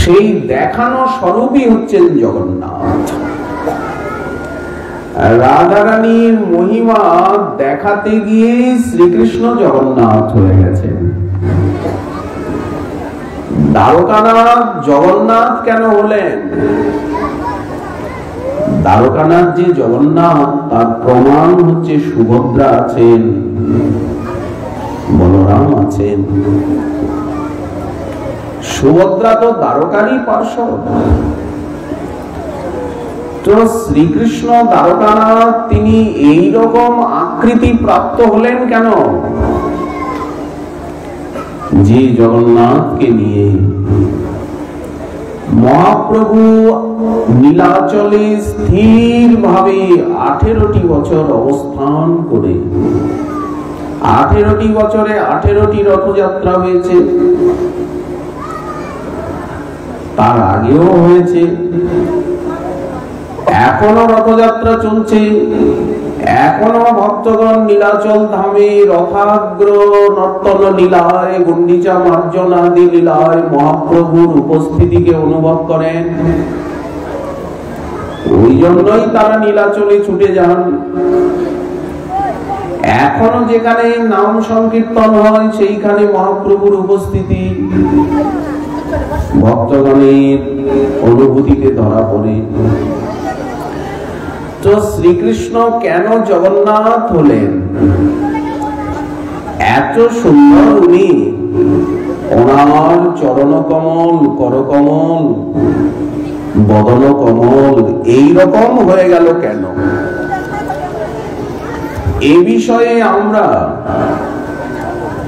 সেই দেখানো স্বরূপই হচ্ছেন জগন্নাথ। রাধারানীর মহিমা দেখাতে গিয়ে শ্রীকৃষ্ণ জগন্নাথ হয়ে গেছেন। দ্বারকানাথ জগন্নাথ কেন হলেন? দ্বারকানাথ যে জগন্নাথ তার প্রমাণ হচ্ছে সুভদ্রা আছেন, বলরাম আছেন। সুভদ্রা তো দ্বারকারই পার্শ্বদ। তো শ্রীকৃষ্ণ দ্বারকানাথ তিনি এই রকম আকৃতি প্রাপ্ত হলেন কেন? যে জগন্নাথকে নিয়ে মহাপ্রভু নীলাচলে স্থির ভাবে 18টি বছর অবস্থান করে, 18টি বছরে 18টি রথযাত্রা হয়েছে, তার আগেও হয়েছে, এখনো রথযাত্রা চলছে, এখনো ভক্তগণ নীলাচল ধামে রথাগ্র নর্তন লীলায়, গুন্ডিচা মার্জনাদি লীলায় মহাপ্রভুর উপস্থিতিকে অনুভব করেন। ওই জন্যই তারা নীলাচলে ছুটে যান। এখনো যেখানে নাম সংকীর্তন হয় সেইখানে মহাপ্রভুর উপস্থিতি ভক্তগণের অনুভূতিতে ধরা পড়ে। তো শ্রীকৃষ্ণ কেন জগন্নাথ হলেন? এত সুন্দর উনি, ওনার চরণ কমল, কর কমল, বদন কমল এইরকম হয়ে গেল কেন? এ বিষয়ে আমরা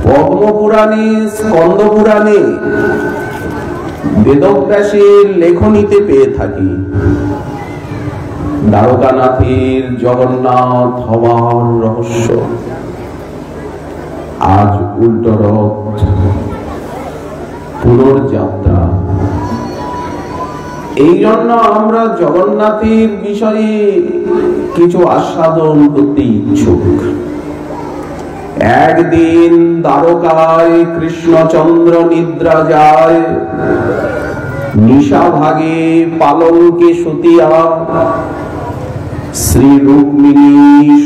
পদ্মপুরাণে, স্কন্দ পুরাণে, বেদব্যাসের লেখনীতে পেয়ে থাকি। দ্বারকানাথের জগন্নাথ হওয়ার রহস্য। আজ উল্টো রথ, পুনর্যাত্রা। এই জন্য আমরা জগন্নাথের বিষয়ে কিছু আস্বাদন করতে ইচ্ছুক। একদিন দ্বারকায় কৃষ্ণচন্দ্র নিদ্রা যায়, নিশা ভাগে পালঙ্কে সুতিয়া, শ্রী রুক্মিণী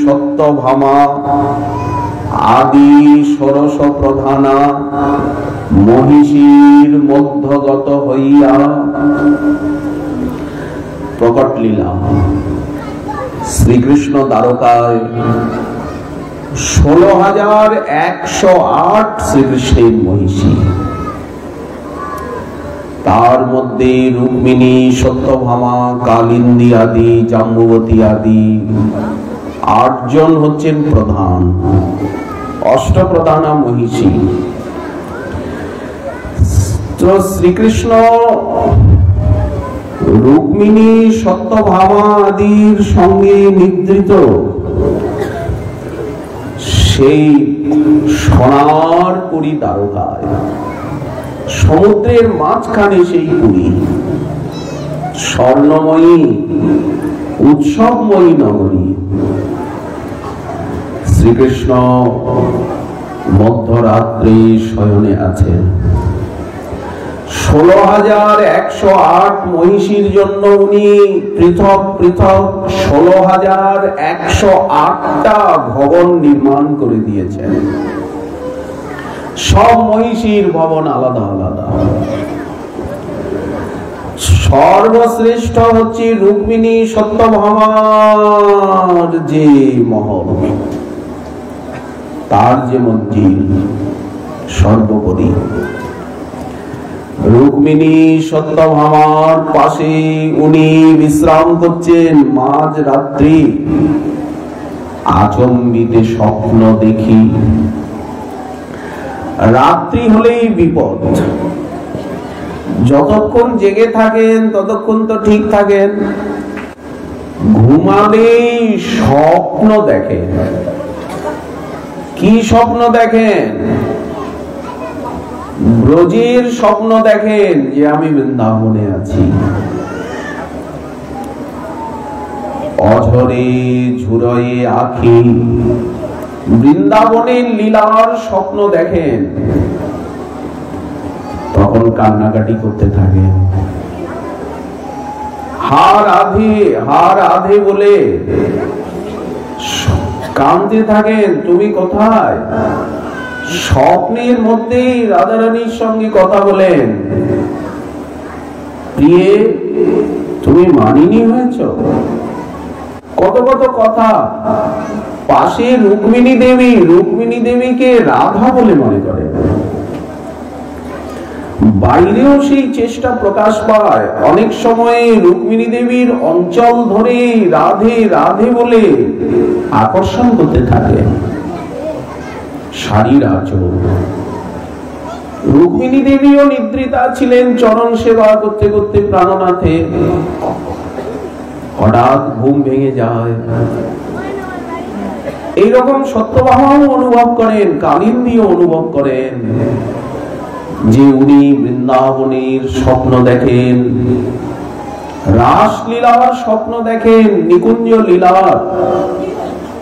সত্যভামা আদি ষোড়শ প্রধানা মহিষীর মধ্যগত হইয়া। প্রকট লীলা। শ্রীকৃষ্ণ দ্বারকায় 16,108 শ্রীকৃষ্ণের মহিষী, তার মধ্যে রুক্মিণী, সত্যভামা, কালিন্দী আদি, জাম্বুবতী আদি 8 জন হচ্ছেন প্রধান, অষ্টপ্রধানা মহিষী। তো শ্রীকৃষ্ণ রুক্মিণী, সত্যভামা আদির সঙ্গে নিদ্রিত সেই সোনার পুরী দ্বারকায়, সমুদ্রের মাঝখানে সেই পুরী, স্বর্ণময়ী উৎসবময়ী নগরী। শ্রীকৃষ্ণ মধ্যরাত্রে শয়নে আছেন। 16,108 মহিষীর জন্য উনি পৃথক পৃথক 16,108টা ভবন নির্মাণ করে দিয়েছেন। সব মহিষীর ভবন আলাদা আলাদা। সর্বশ্রেষ্ঠ হচ্ছে রুক্মিণী সত্যভামার যে মহল, তার যে মন্দির সর্বোপরি। রুক্মিণী সত্যভামার পাশে উনি বিশ্রাম করছেন মাঝ রাত্রি। আচম্বিতে স্বপ্ন দেখি, রাত্রি হলেই বিপদ। যতক্ষণ জেগে থাকেন ততক্ষণ তো ঠিক থাকেন, ঘুমালেই স্বপ্ন দেখেন। কি স্বপ্ন দেখেন? ব্রজের স্বপ্ন দেখেন যে আমি বৃন্দাবনে আছি। অঝরে ঝুরয়ে আখি, বৃন্দাবনের লীলার স্বপ্ন দেখেন। তখন কান্নাকাটি করতে থাকে। হা রাধে বলে কাঁদতে থাকেন। তুমি কোথায়? স্বপ্নের মধ্যেই রাধারানীর সঙ্গে কথা বলেন, প্রিয়ে তুমি মানিনী হয়েছ। কত কত কথা। পাশে রুক্মিণী দেবীকে রাধা বলে মনে করে। বাইরেও সেই চেষ্টা প্রকাশ পায়। অনেক সময় রুক্মিণী দেবীর অঞ্চল ধরে রাধে রাধে বলে আকর্ষণ করতে থাকে। শাড়ির আঁচল। রুক্মিণী দেবীও নিদ্রিতা ছিলেন চরণ সেবা করতে করতে প্রাণনাথে। হঠাৎ ঘুম ভেঙে যায়। এইরকম সত্যভামাও অনুভব করেন, কালিন্দীও অনুভব করেন যে উনি বৃন্দাবনের স্বপ্ন দেখেন, রাসলীলার স্বপ্ন দেখেন, নিকুঞ্জ লীলার।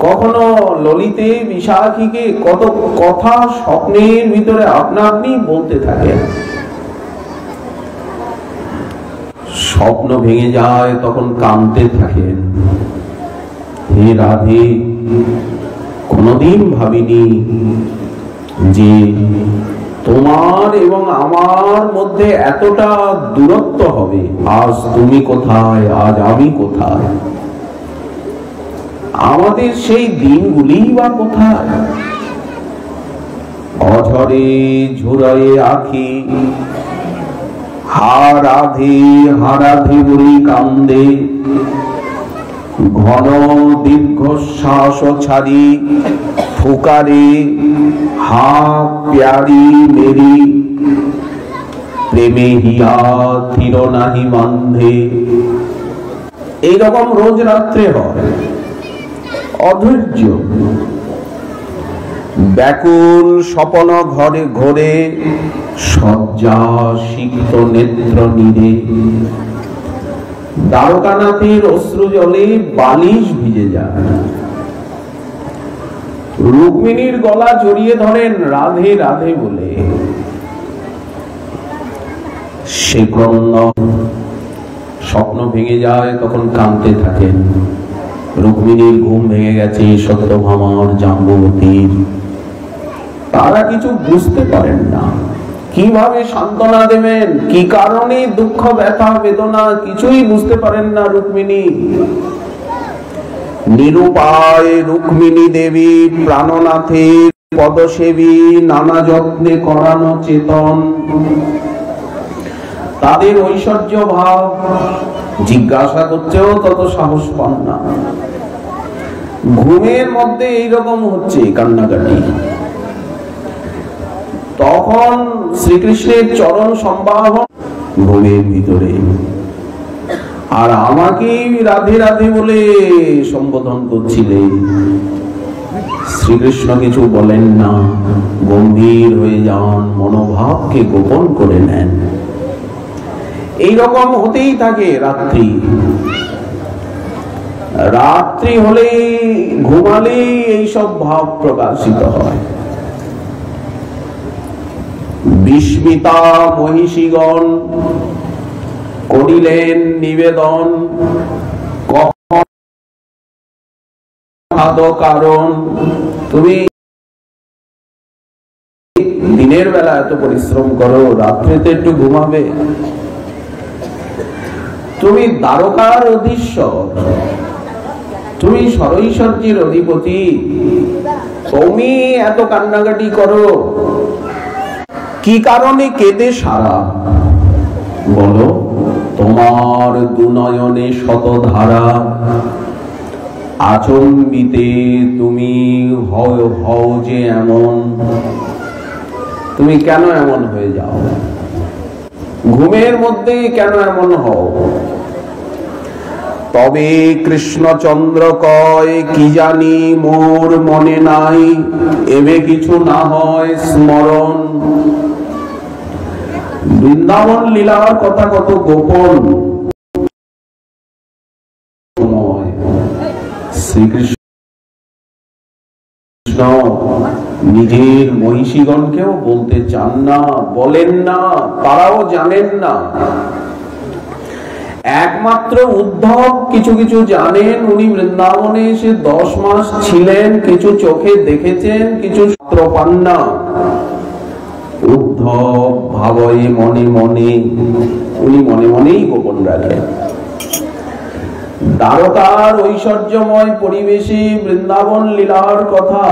কখনো ললিতে বিশাখীকে কত কথা স্বপ্নের ভিতরে আপনা আপনি বলতে থাকেন। স্বপ্ন ভেঙে যায়, তখন কাঁদতে থাকেন, হে রাধে, কোনদিন ভাবিনি যে তোমার এবং আমার মধ্যে এতটা দূরত্ব হবে। আজ তুমি কোথায়, আজ আমি কোথায়, আমাদের সেই দিনগুলি বা কোথায়। অঝরে ঝুরায়ে আখি, হা রাধে বলি কান্দে। ঘন দীর্ঘশ্বাস ছাড়ি ফুকারে, হা প্যারি মেরি, প্রেমে হিয়া থির নাহি বান্ধে। এইরকম রোজ রাত্রে হয়। অধৈর্য ব্যাকুল স্বপন ঘরে ঘরে, শয্যা সিক্ত নেত্র নীরে। দ্বারকানাথের অশ্রু জলে বালিশ ভিজে যায়। রুক্মিণীর গলা জড়িয়ে ধরেন রাধে রাধে বলে। সে ক্রন্দ স্বপ্ন ভেঙে যায়, তখন কাঁদতে থাকেন। রুক্মিণীর ঘুম ভেঙে গেছে, সত্যভামার, জাম্বুবতীর। তারা কিছু বুঝতে পারেন না। কিভাবে সান্ত্বনা দেবেন, কি কারণে দুঃখ ব্যথা বেদনা, কিছুই বুঝতে পারেন না রুক্মিণী। নিরুপায় রুক্মিণী দেবী প্রাণনাথের পদসেবী, নানা যত্নে করানো চেতন। তাদের ঐশ্বর্য ভাব জিজ্ঞাসা করতেও তত সাহস পান না। ঘুমের মধ্যে এইরকম হচ্ছে কান্নাকাটি। তখন শ্রীকৃষ্ণের চরণ সম্বাহন ঘুমের ভিতরে, আর আমাকে রাধে রাধে বলে সম্বোধন করছিলেন। শ্রীকৃষ্ণ কিছু বলেন না, গম্ভীর হয়ে যান, মনোভাবকে গোপন করে নেন। এইরকম হতেই থাকে রাত্রি। রাত্রি হলে ঘুমালে এইসব ভাব প্রকাশিত হয়। বিস্মিতা মহিষীগণ করিলেন নিবেদন, কখন কারণ তুমি দিনের বেলা এত পরিশ্রম করো, রাত্রিতে একটু ঘুমাবে। তুমি দ্বারকার অধীশ্বর, তুমি সরৈশ্বর্যের অধিপতি, তুমি এত কান্নাকাটি করো, কি কারণে কেঁদে সারা বলো? তোমার দুনয়নে শতধারা, আচম্বিতে তুমি হও যে এমন। তুমি কেন এমন হয়ে যাও? ঘুমের মধ্যে কেন এমন হও? তবে কৃষ্ণচন্দ্র কয়, কি জানি মোর মনে নাই, এবে কিছু না হয় স্মরণ। বৃন্দাবন লীলার কথা কত গোপন। শ্রীকৃষ্ণ শ্রীকৃষ্ণ নিজের মহিষীগণকেও বলতে চান না, বলেন না, তারাও জানেন না। একমাত্র উদ্ধব কিছু কিছু জানেন। উনি বৃন্দাবনে এসে 10 মাস ছিলেন, কিছু চোখে দেখেছেন, কিছু সূত্র পান না। উদ্ধব ভাবয়ে মনে মনে, উনি মনে মনেই গোপন রাখেন। দ্বারকার ঐশ্বর্যময় পরিবেশে বৃন্দাবন লীলার কথা,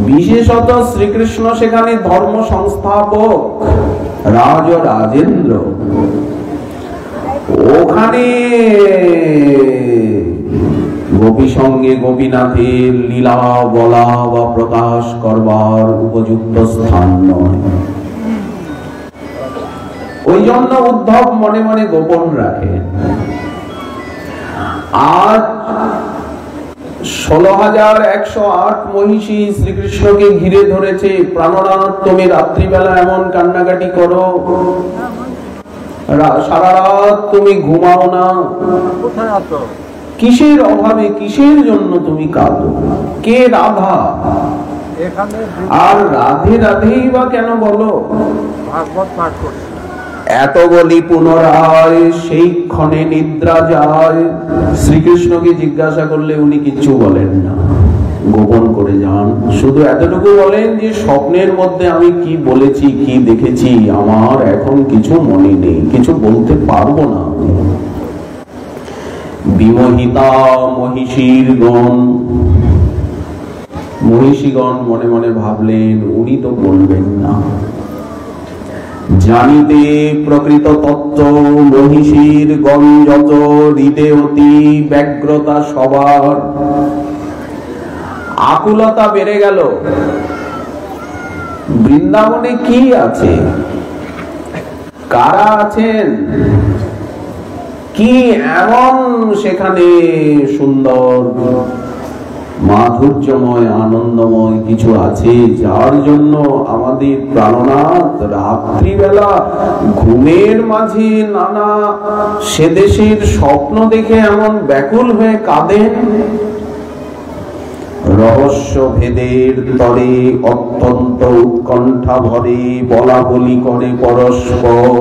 বিশেষত শ্রীকৃষ্ণ সেখানে ধর্ম সংস্থাপক, রাজ রাজেন্দ্র, ওখানে গোপী সঙ্গে গোপীনাথের লীলা বলা বা প্রকাশ করবার উপযুক্ত স্থান নয়। ওই জন্য উদ্ধব মনে মনে গোপন রাখেন। আজ 16,108 মহিষী শ্রীকৃষ্ণকে ঘিরে ধরেছে। প্রাণনাথ, তুমি রাত্রিবেলা এমন কান্নাকাটি করো, সারা রাত তুমি ঘুমাও না, কিসের অভাবে, কিসের জন্য তুমি কাঁদো? কে রাধা? আর রাধে রাধেই বা কেন বলো? এত বলি পুনরায় সেই ক্ষণে নিদ্রা যায়। শ্রীকৃষ্ণকে জিজ্ঞাসা করলে উনি কিচ্ছু বলেন না, গোপন করে যান। শুধু এতটুকু বলেন যে স্বপ্নের মধ্যে আমি কি বলেছি, কি দেখেছি, আমার এখন কিছু মনে নেই, কিছু বলতে পারবো না। বিমোহিতা মহিষীগণ মনে মনে ভাবলেন উনি তো বলবেন না। জানিতে প্রকৃত তত্ত্ব মহিষীর গণ যত, হৃদে অতি ব্যগ্রতা সবার। আকুলতা বেড়ে গেল। বৃন্দাবনে কি আছে, কারা আছেন, কি এমন সেখানে সুন্দর মাধুর্যময় আনন্দময় কিছু আছে যার জন্য আমাদের প্রাণনাথ রাত্রিবেলা ঘুমের মাঝে নানা সে দেশের স্বপ্ন দেখে এমন ব্যাকুল হয়ে কাঁদেন? রহস্য ভেদের তরে অত্যন্ত উৎকণ্ঠা ভরে বলা বলি করে পরস্পর।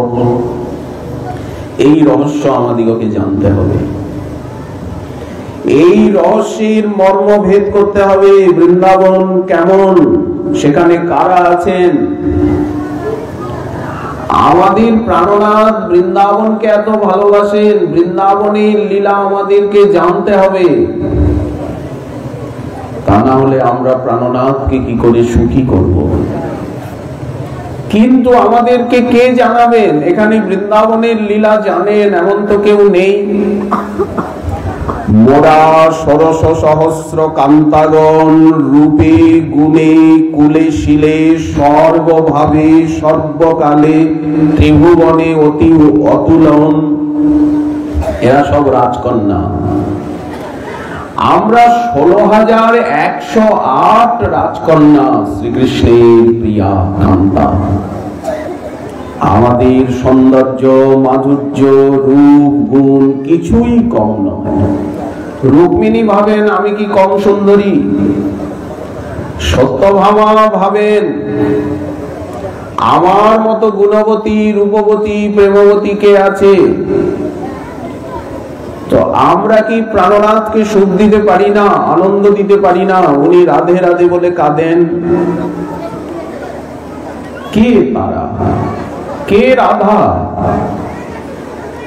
এই রহস্য আমাদিগকে জানতে হবে, এই রহস্যের মর্ম ভেদ করতে হবে। বৃন্দাবন কেমন, সেখানে কারা আছেন? আমাদের প্রাণনাথ বৃন্দাবনকে এত ভালোবাসেন, বৃন্দাবনের লীলা আমাদেরকে জানতে হবে। তা না হলে আমরা প্রাণনাথকে কি করে সুখী করব? কিন্তু আমাদেরকে কে জানাবেন? এখানে বৃন্দাবনের লীলা জানেন এমন তো কেউ নেই। মোরা ষোড়শ সহস্র কান্তাগণ রূপে গুণে কুলে শিলে সর্বভাবে সর্বকালে ত্রিভুবনে অতি অতুলন, এরা সব রাজকন্যা। আমরা 16,108 রাজকন্যা, শ্রীকৃষ্ণের প্রিয়া কান্তা। আমাদের সৌন্দর্য, মাধুর্য, রূপ, গুণ কিছুই কম নয়। রুক্মিণী ভাবেন আমি কি কম সুন্দরী? সত্যভামা ভাবেন আমার মতো গুণবতী, রূপবতী, প্রেমবতী কে আছে? তো আমরা কি প্রাণনাথকে সুখ দিতে পারি না, আনন্দ দিতে পারি না? উনি রাধে রাধে বলে কাঁদেন। কে তারা? কে রাধা?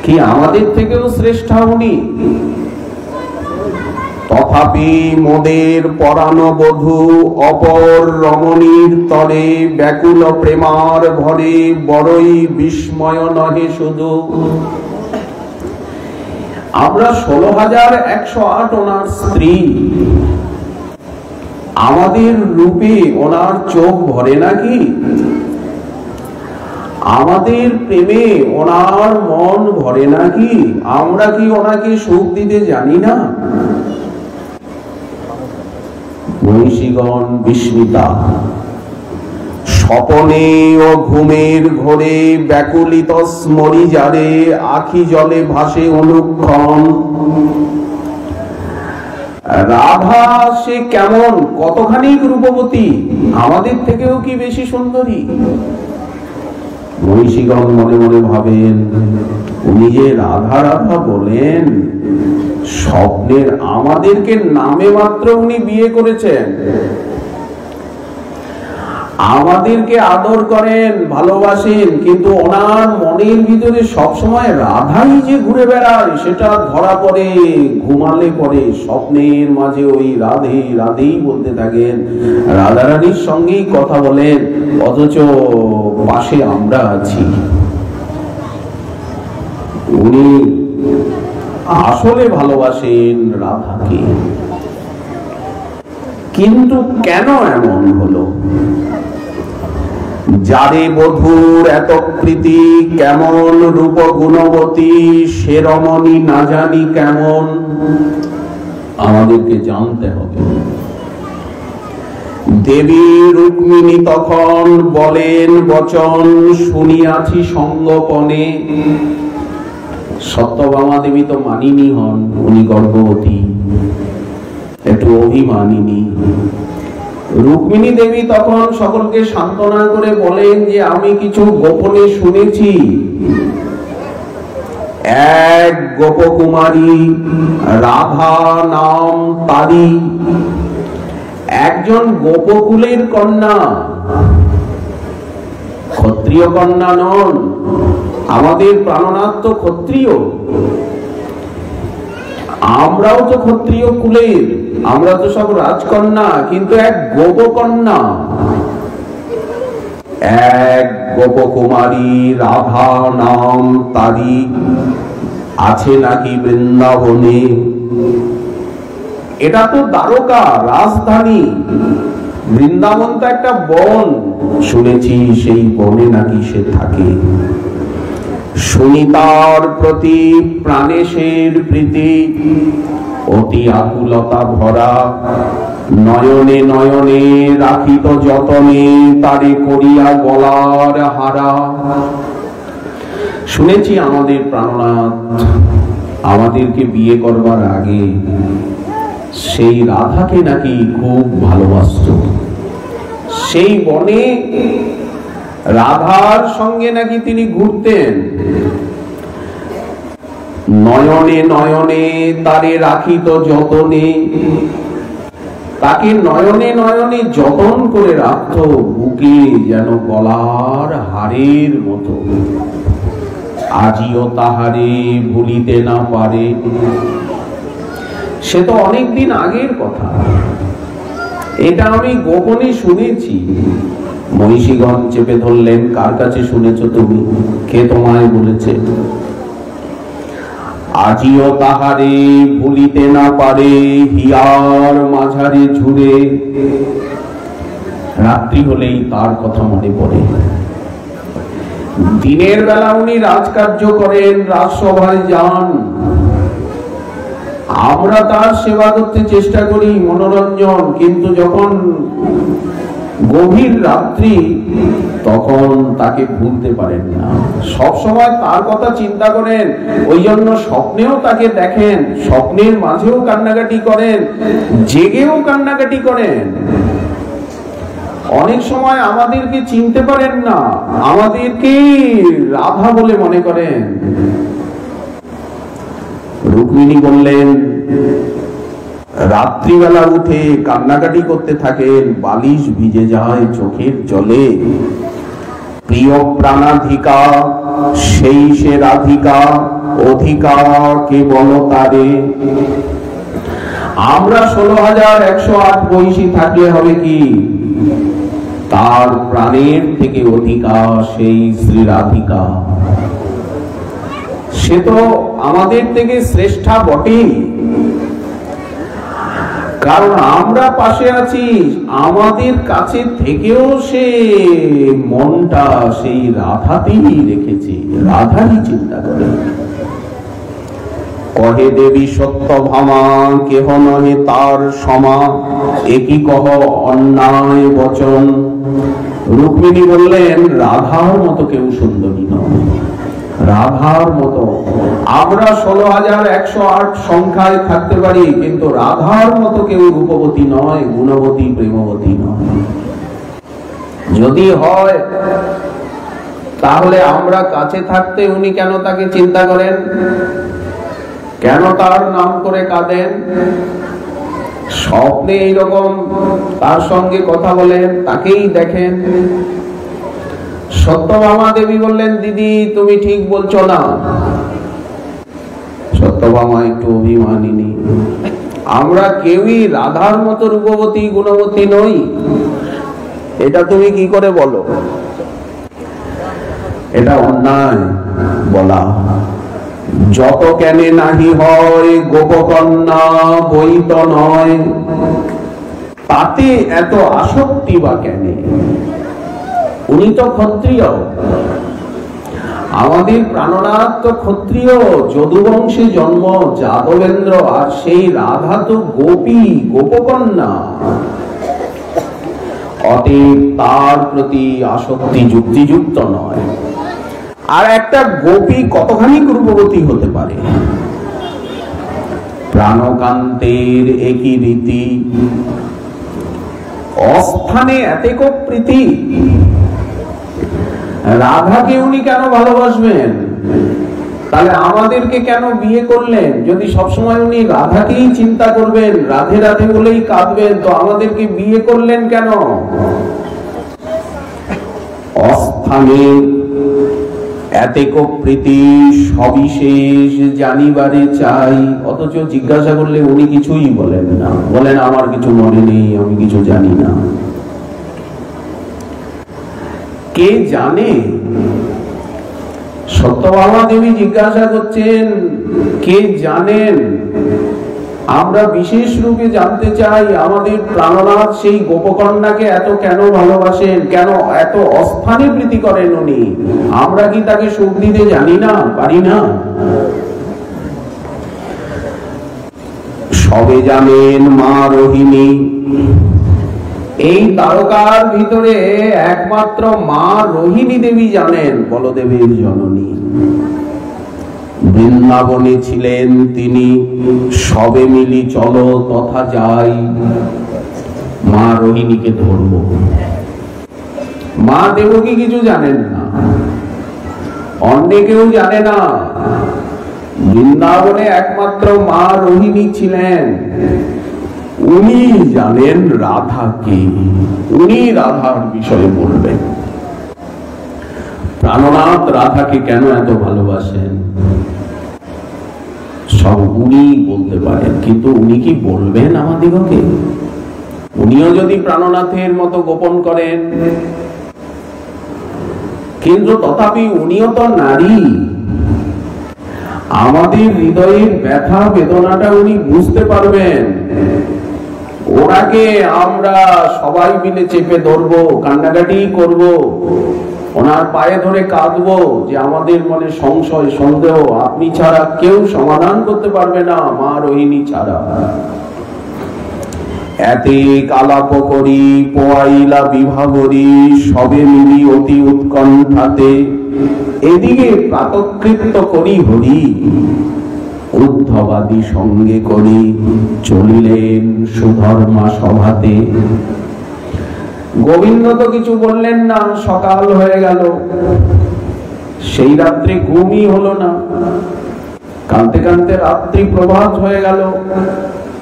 কি আমাদের থেকেও শ্রেষ্ঠা উনি? তথাপি মোদের পরাণ বধূ অপর রমণীর তরে ব্যাকুল প্রেমার ভরে বড়ই বিস্ময় নহে শুধু। আমরা 16,108 ওনার স্ত্রী, আমাদের রূপে ওনার চোখ ভরে নাকি? আমাদের প্রেমে ওনার মন ভরে নাকি? আমরা কি ওনাকে সুখ দিতে জানি না? মহিষীগণ বিস্মিতা, স্বপনে ও ঘুমের ঘোরে ব্যাকুলিত স্মরি যারে আখি জলে ভাসে অনুক্ষণ। রাধা সে কেমন, কতখানি রূপবতী, আমাদের থেকেও কি বেশি সুন্দরী? মহিষীগণ মনে মনে ভাবেন, উনি যে রাধা রাধা বলেন, স্বপ্নের আমাদেরকে নামে মাত্র উনি বিয়ে করেছেন, আমাদেরকে আদর করেন, ভালোবাসেন, কিন্তু ওনার মনের ভিতরে সবসময় রাধাই যে ঘুরে বেড়ায় সেটা ধরা পড়ে। ঘুমালে পরে স্বপ্নের মাঝে ওই রাধে রাধেই বলতে থাকেন, রাধারানীর সঙ্গেই কথা বলেন, অথচ পাশে আমরা আছি। উনি আসলে ভালোবাসেন রাধাকে, কিন্তু কেন এমন হলো? যারে বধূর এত প্রীতি, কেমন রূপ গুণবতী, সে রমণী না জানি কেমন, আমাদেরকে জানতে হবে। দেবী রুক্মিণী তখন বলেন বচন, শুনিয়াছি সঙ্গপনে। সত্যভামা দেবী তো মানিনী হন, উনি গর্ভবতী, একটু অভিমানিনী। রুক্মিণী দেবী তখন সকলকে সান্ত্বনা করে বলেন যে আমি কিছু গোপনে শুনেছি। এক গোপকুমারী রাধা নাম তারি, একজন গোপকুলের কন্যা, ক্ষত্রিয় কন্যা নন। আমাদের প্রাণনাথ তো ক্ষত্রিয়, আমরাও তো ক্ষত্রিয় কুলের, আমরা তো সব রাজকন্যা, কিন্তু এক গোপকন্যা, এক গোপকুমারী রাধা নাম তারি, আছে নাকি বৃন্দাবনে। এটা তো দ্বারকা, রাজধানী। বৃন্দাবন তো একটা বন, শুনেছি সেই বনে নাকি সে থাকে। শুনি তার প্রতি প্রাণেশের প্রীতি, অতি আকুলতা ভরা, নয়নে নয়নে রাখিত যতনে, তারে করিয়া গলার হারা। শুনেছি আমাদের প্রাণনাথ আমাদেরকে বিয়ে করবার আগে সেই রাধাকে নাকি খুব ভালোবাসত। সেই বনে রাধার সঙ্গে নাকি তিনি ঘুরতেন। নয়নে নয়নে তারে রাখিত যতনে, তাকে নয়নে নয়নে যতন করে রাখত, বুকে যেন গলার হারের মতো। আজিও তাহারে ভুলিতে না পারে। সে তো অনেকদিন আগের কথা, এটা আমি গোপনে শুনেছি। মহিষীগণ চেপে ধরলেন, কার কাছে শুনেছ তুমি? কে তোমায় বলেছে? আজিও তাহারে ভুলিতে না পারে, হিয়ার মাঝারে ঝুরে। রাত্রি হলেই তার কথা মনে পড়ে। দিনের বেলা উনি রাজকার্য করেন, রাজসভায় যান, আমরা তার সেবা করতে চেষ্টা করি, মনোরঞ্জন। কিন্তু যখন গভীর রাত্রি, তখন তাকে ভুলতে পারেন না, সব সময় তার কথা চিন্তা করেন। ওই জন্য স্বপ্নেও তাকে দেখেন, স্বপ্নের মাঝেও কান্নাকাটি করেন, জেগেও কান্নাকাটি করেন। অনেক সময় আমাদেরকে চিনতে পারেন না, আমাদেরকে রাধা বলে মনে করেন। রুক্মিণী বললেন, রাত্রিবেলা উঠে কান্নাকাটি করতে থাকেন, বালিশ ভিজে যায় চোখের জলে। প্রিয় প্রাণাধিকা সেই সে রাধিকা, অধিকা কে বলো তারে। আমরা 16,108 বয়সী থাকলে হবে কি, তার প্রাণের থেকে অধিকা সেই শ্রী রাধিকা। সে তো আমাদের থেকে শ্রেষ্ঠা বটেই, কারণ আমরা পাশে আছি। আমাদের কাছে থেকেও সে মনটা সেই রাধাতেই রেখেছে, রাধারই চিন্তা করে। কহে দেবী সত্যভামা, কেহ নহে তার সমা, একই কহ অন্যায় বচন। রুক্মিণী বললেন, রাধার মতো কেউ সুন্দরী নয়, রাধার মতো আমরা 16,108 সংখ্যায় থাকতে পারি, কিন্তু রাধার মতো কেউ রূপবতী নয়, গুণবতী, প্রেমবতী নয়। যদি হয় তাহলে আমরা কাছে থাকতে উনি কেন তাকে চিন্তা করেন, কেন তার নাম করে কাঁদেন? স্বপ্নে এইরকম তার সঙ্গে কথা বলেন, তাকেই দেখেন। সত্যভামা দেবী বললেন, দিদি তুমি ঠিক বলছো না। সত্যভামা একটু অভিমানিনী। আমরা কেউই রাধার মতো রূপবতী, গুণবতী নই, এটা তুমি কি করে বলো? এটা অন্যায় বলা। যত কেনে নাহি হয় গোপকন্যা বইত নয়, তাতে এত আসক্তি বা কেনে? উনি তো ক্ষত্রিয়, আমাদের প্রাণনাথ তো ক্ষত্রিয়, যদুবংশে জন্ম, যাদবেন্দ্র, আর সেই রাধা তো গোপী, গোপকন্যা। অতএব তার প্রতি আসক্তি যুক্তিযুক্ত নয়। আর একটা গোপী কতখানি রূপবতী হতে পারে? প্রাণকান্তের একই রীতি, অস্থানে এতেক প্রীতি। রাধাকে উনি কেন ভালোবাসবেন? তাহলে আমাদেরকে কেন বিয়ে করলেন? যদি সবসময় উনি রাধাকেই চিন্তা করবেন, রাধে রাধে বলেই কাঁদবেন, তো আমাদেরকে বিয়ে করলেন কেন? অস্থানে এতেক প্রীতি সবিশেষ জানিবারে চাই। অথচ জিজ্ঞাসা করলে উনি কিছুই বলেন না, বলেন আমার কিছু মনে নেই, আমি কিছু জানি না। কে জানে? সত্যভামা দেবী জিজ্ঞাসা করছেন, কে জানেন? আমরা বিশেষ রূপে জানতে চাই, আমাদের প্রাণনাথ সেই গোপকন্যাকে এত কেন ভালোবাসেন, কেন এত অস্থানে প্রীতি করেন উনি? আমরা কি তাকে সুখ দিতে জানি না, পারি না? সবে জানেন মা রোহিণী, এই তারকার ভিতরে একমাত্র মা রোহিণী দেবী জানেন, বলদেবের জননী। বৃন্দাবনে ছিলেন তিনি, সবে মিলি চলো তথা যাই, মা রোহিণীকে ধরব। মা দেবকী কিছু জানেন না, অন্য কেউ জানে না। বৃন্দাবনে একমাত্র মা রোহিণী ছিলেন, উনি জানেন রাধাকে, উনি রাধার বিষয়ে বলবেন। প্রাণনাথ রাধাকে কেন এত ভালোবাসেন সব উনি বলতে পারেন, কিন্তু উনি কি বলবেন আমাদিগকে? উনিও যদি প্রাণনাথের মতো গোপন করেন, কিন্তু তথাপি উনিও তো নারী, আমাদের হৃদয়ের ব্যথা বেদনাটা উনি বুঝতে পারবেন। ওনাকে আমরা সবাই মিলে চেপে ধরবো, কান্নাকাটি করব, ওনার পায়ে ধরে কাঁদবো যে আমাদের মনে সংশয় সন্দেহ আপনি ছাড়া কেউ সমাধান করতে পারবে না, মা রোহিণী ছাড়া। এতে আলাপ করি পোয়াইলা বিভাবরী, সবে মিলি অতি উৎকণ্ঠাতে, এদিকে প্রাতকৃত্য করি হরি, উদ্ধবাদী সঙ্গে করি চলিলেন সুধর্মা সভাতে। গোবিন্দ তো কিছু বললেন না, সকাল হয়ে গেল, সেই রাত্রে ঘুমই হলো না, কাঁদতে কাঁদতে রাত্রি প্রভাত হয়ে গেল।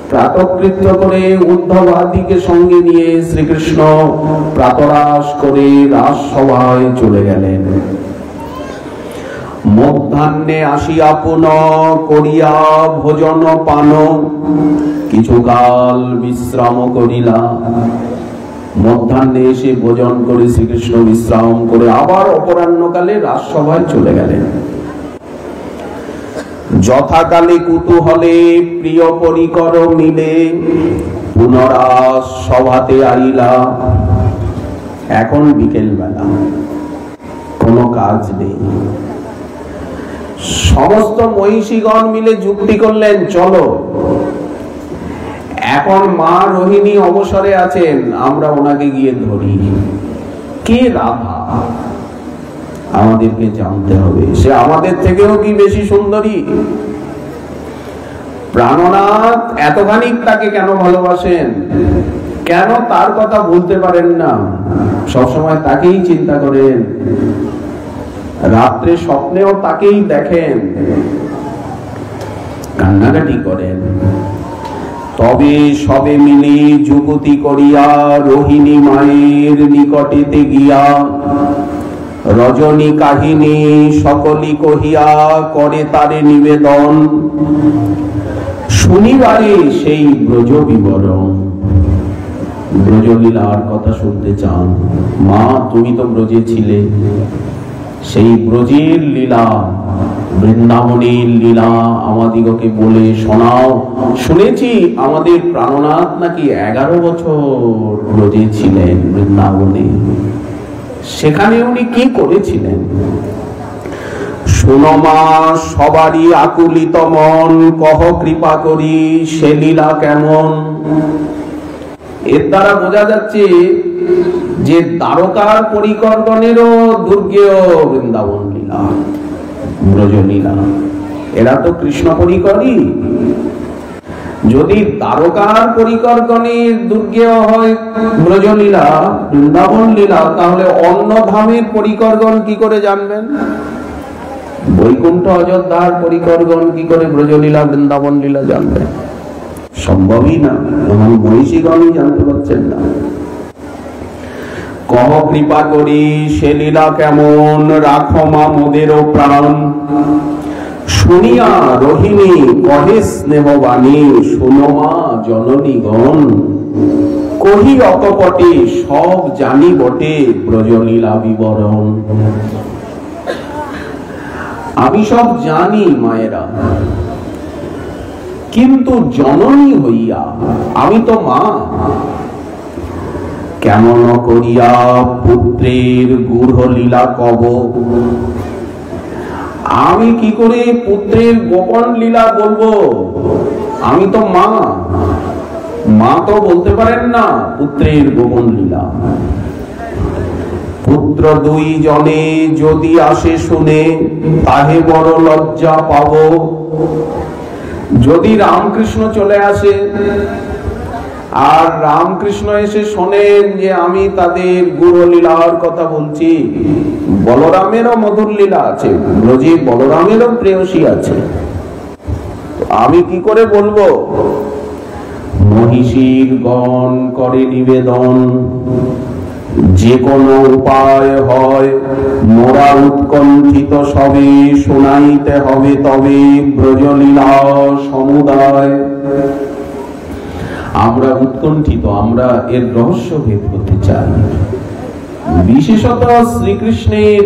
প্রাতকৃত্য করে উদ্ধবাদীকে সঙ্গে নিয়ে শ্রীকৃষ্ণ প্রাতরাশ করে রাজসভায় চলে গেলেন। মধ্যাহ্নে আসিয়া পুনঃ করিয়া ভোজন পান, কিছুকাল বিশ্রাম করিলা। মধ্যাহ্নে এসে ভোজন করে শ্রীকৃষ্ণ বিশ্রাম করে আবার অপরাহ্নকালে রাজসভায় চলে গেলেন। যথাকালে কুতূহলে প্রিয় পরিকর মিলে পুনরাস সভাতে আইলা। এখন বিকেল বেলা, কোনো কাজ নেই, সমস্ত মহিষীগণ মিলে যুক্তি করলেন, চলো এখন মা রোহিণী অবসরে আছেন, আমরা ওনাকে গিয়ে ধরি। কে রাধা? আমাদেরকে জানতে হবে সে আমাদের থেকেও কি বেশি সুন্দরী? প্রাণনাথ এতখানি তাকে কেন ভালোবাসেন? কেন তার কথা বলতে পারেন না? সবসময় তাকেই চিন্তা করেন, রাত্রে স্বপ্নেও তাকেই দেখেন, কান্নাকাটি করেন। তবে সবে মিলে যুগতি করিয়া রোহিণী মায়ের নিকটেতে গিয়া রজনী কাহিনী সকলি কহিয়া করে তারে নিবেদন। শনিবারে সেই ব্রজ বিবরণ, ব্রজলীলার কথা শুনতে চান। মা, তুমি তো ব্রজে ছিলে, সেই ব্রজের লীলা, বৃন্দাবনের লীলা আমাদিগকে বলে শোনাও। শুনেছি আমাদের প্রাণনাথ নাকি 11 বছর ব্রজে ছিলেন, বৃন্দাবনে। সেখানে উনি কি করেছিলেন? শোনো মা, সবারই আকুলিত মন, কহ কৃপা করি সে লীলা কেমন। এর দ্বারা বোঝা যাচ্ছে যে দ্বারকার পরিকরগণেরও দুর্গেয় বৃন্দাবন লীলা, ব্রজলীলা। এরা তো কৃষ্ণ পরিকরই। যদি দ্বারকার পরিকরগণের দুর্গেয় হয় ব্রজলীলা, বৃন্দাবন লীলা, তাহলে অন্য ধামের পরিকরগণ কি করে জানবেন? বৈকুণ্ঠ অযোধ্যার পরিকরগণ কি করে ব্রজলীলা বৃন্দাবন লীলা জানবেন? সম্ভবই না। এমন মহিষীগণই জানতে পারছেন না। কহ কৃপা করি সে লীলা কেমন, রাখো মা মোদেরও প্রাণ। শুনিয়া রোহিণী কহে স্নেহবাণী, শোনো মা জননীগণ। কহি অকপটে সব জানি বটে ব্রজলীলা বিবরণ। আমি সব জানি মায়েরা, কিন্তু জননী হইয়া আমি তো মা, কেমন করিয়া পুত্রের গূঢ় লীলা কব। আমি কি করে পুত্রের গোপন লীলা বলবো? আমি তো মা, মা তো বলতে পারেন না পুত্রের গোপন লীলা। পুত্র দুই জনে যদি আসে শুনে, তাহে বড় লজ্জা পাব। যদি রামকৃষ্ণ চলে আসে আর রামকৃষ্ণ এসে শোনেন যে আমি তাদের গূঢ় লীলার কথা বলছি, বলরামেরও মধুর লীলা আছে, ব্রজে বলরামেরও প্রেয়সী আছে, আমি কি করে বলবো? মহিষীর গণ করে নিবেদন, যে কোনো উপায় হয় মোরা উৎকণ্ঠিত সবে, শোনাইতে হবে তবে ব্রজলীলা সমুদায়। আমরা উৎকণ্ঠিত, আমরা এর রহস্য ভেদ করতে চাই। বিশেষত শ্রীকৃষ্ণের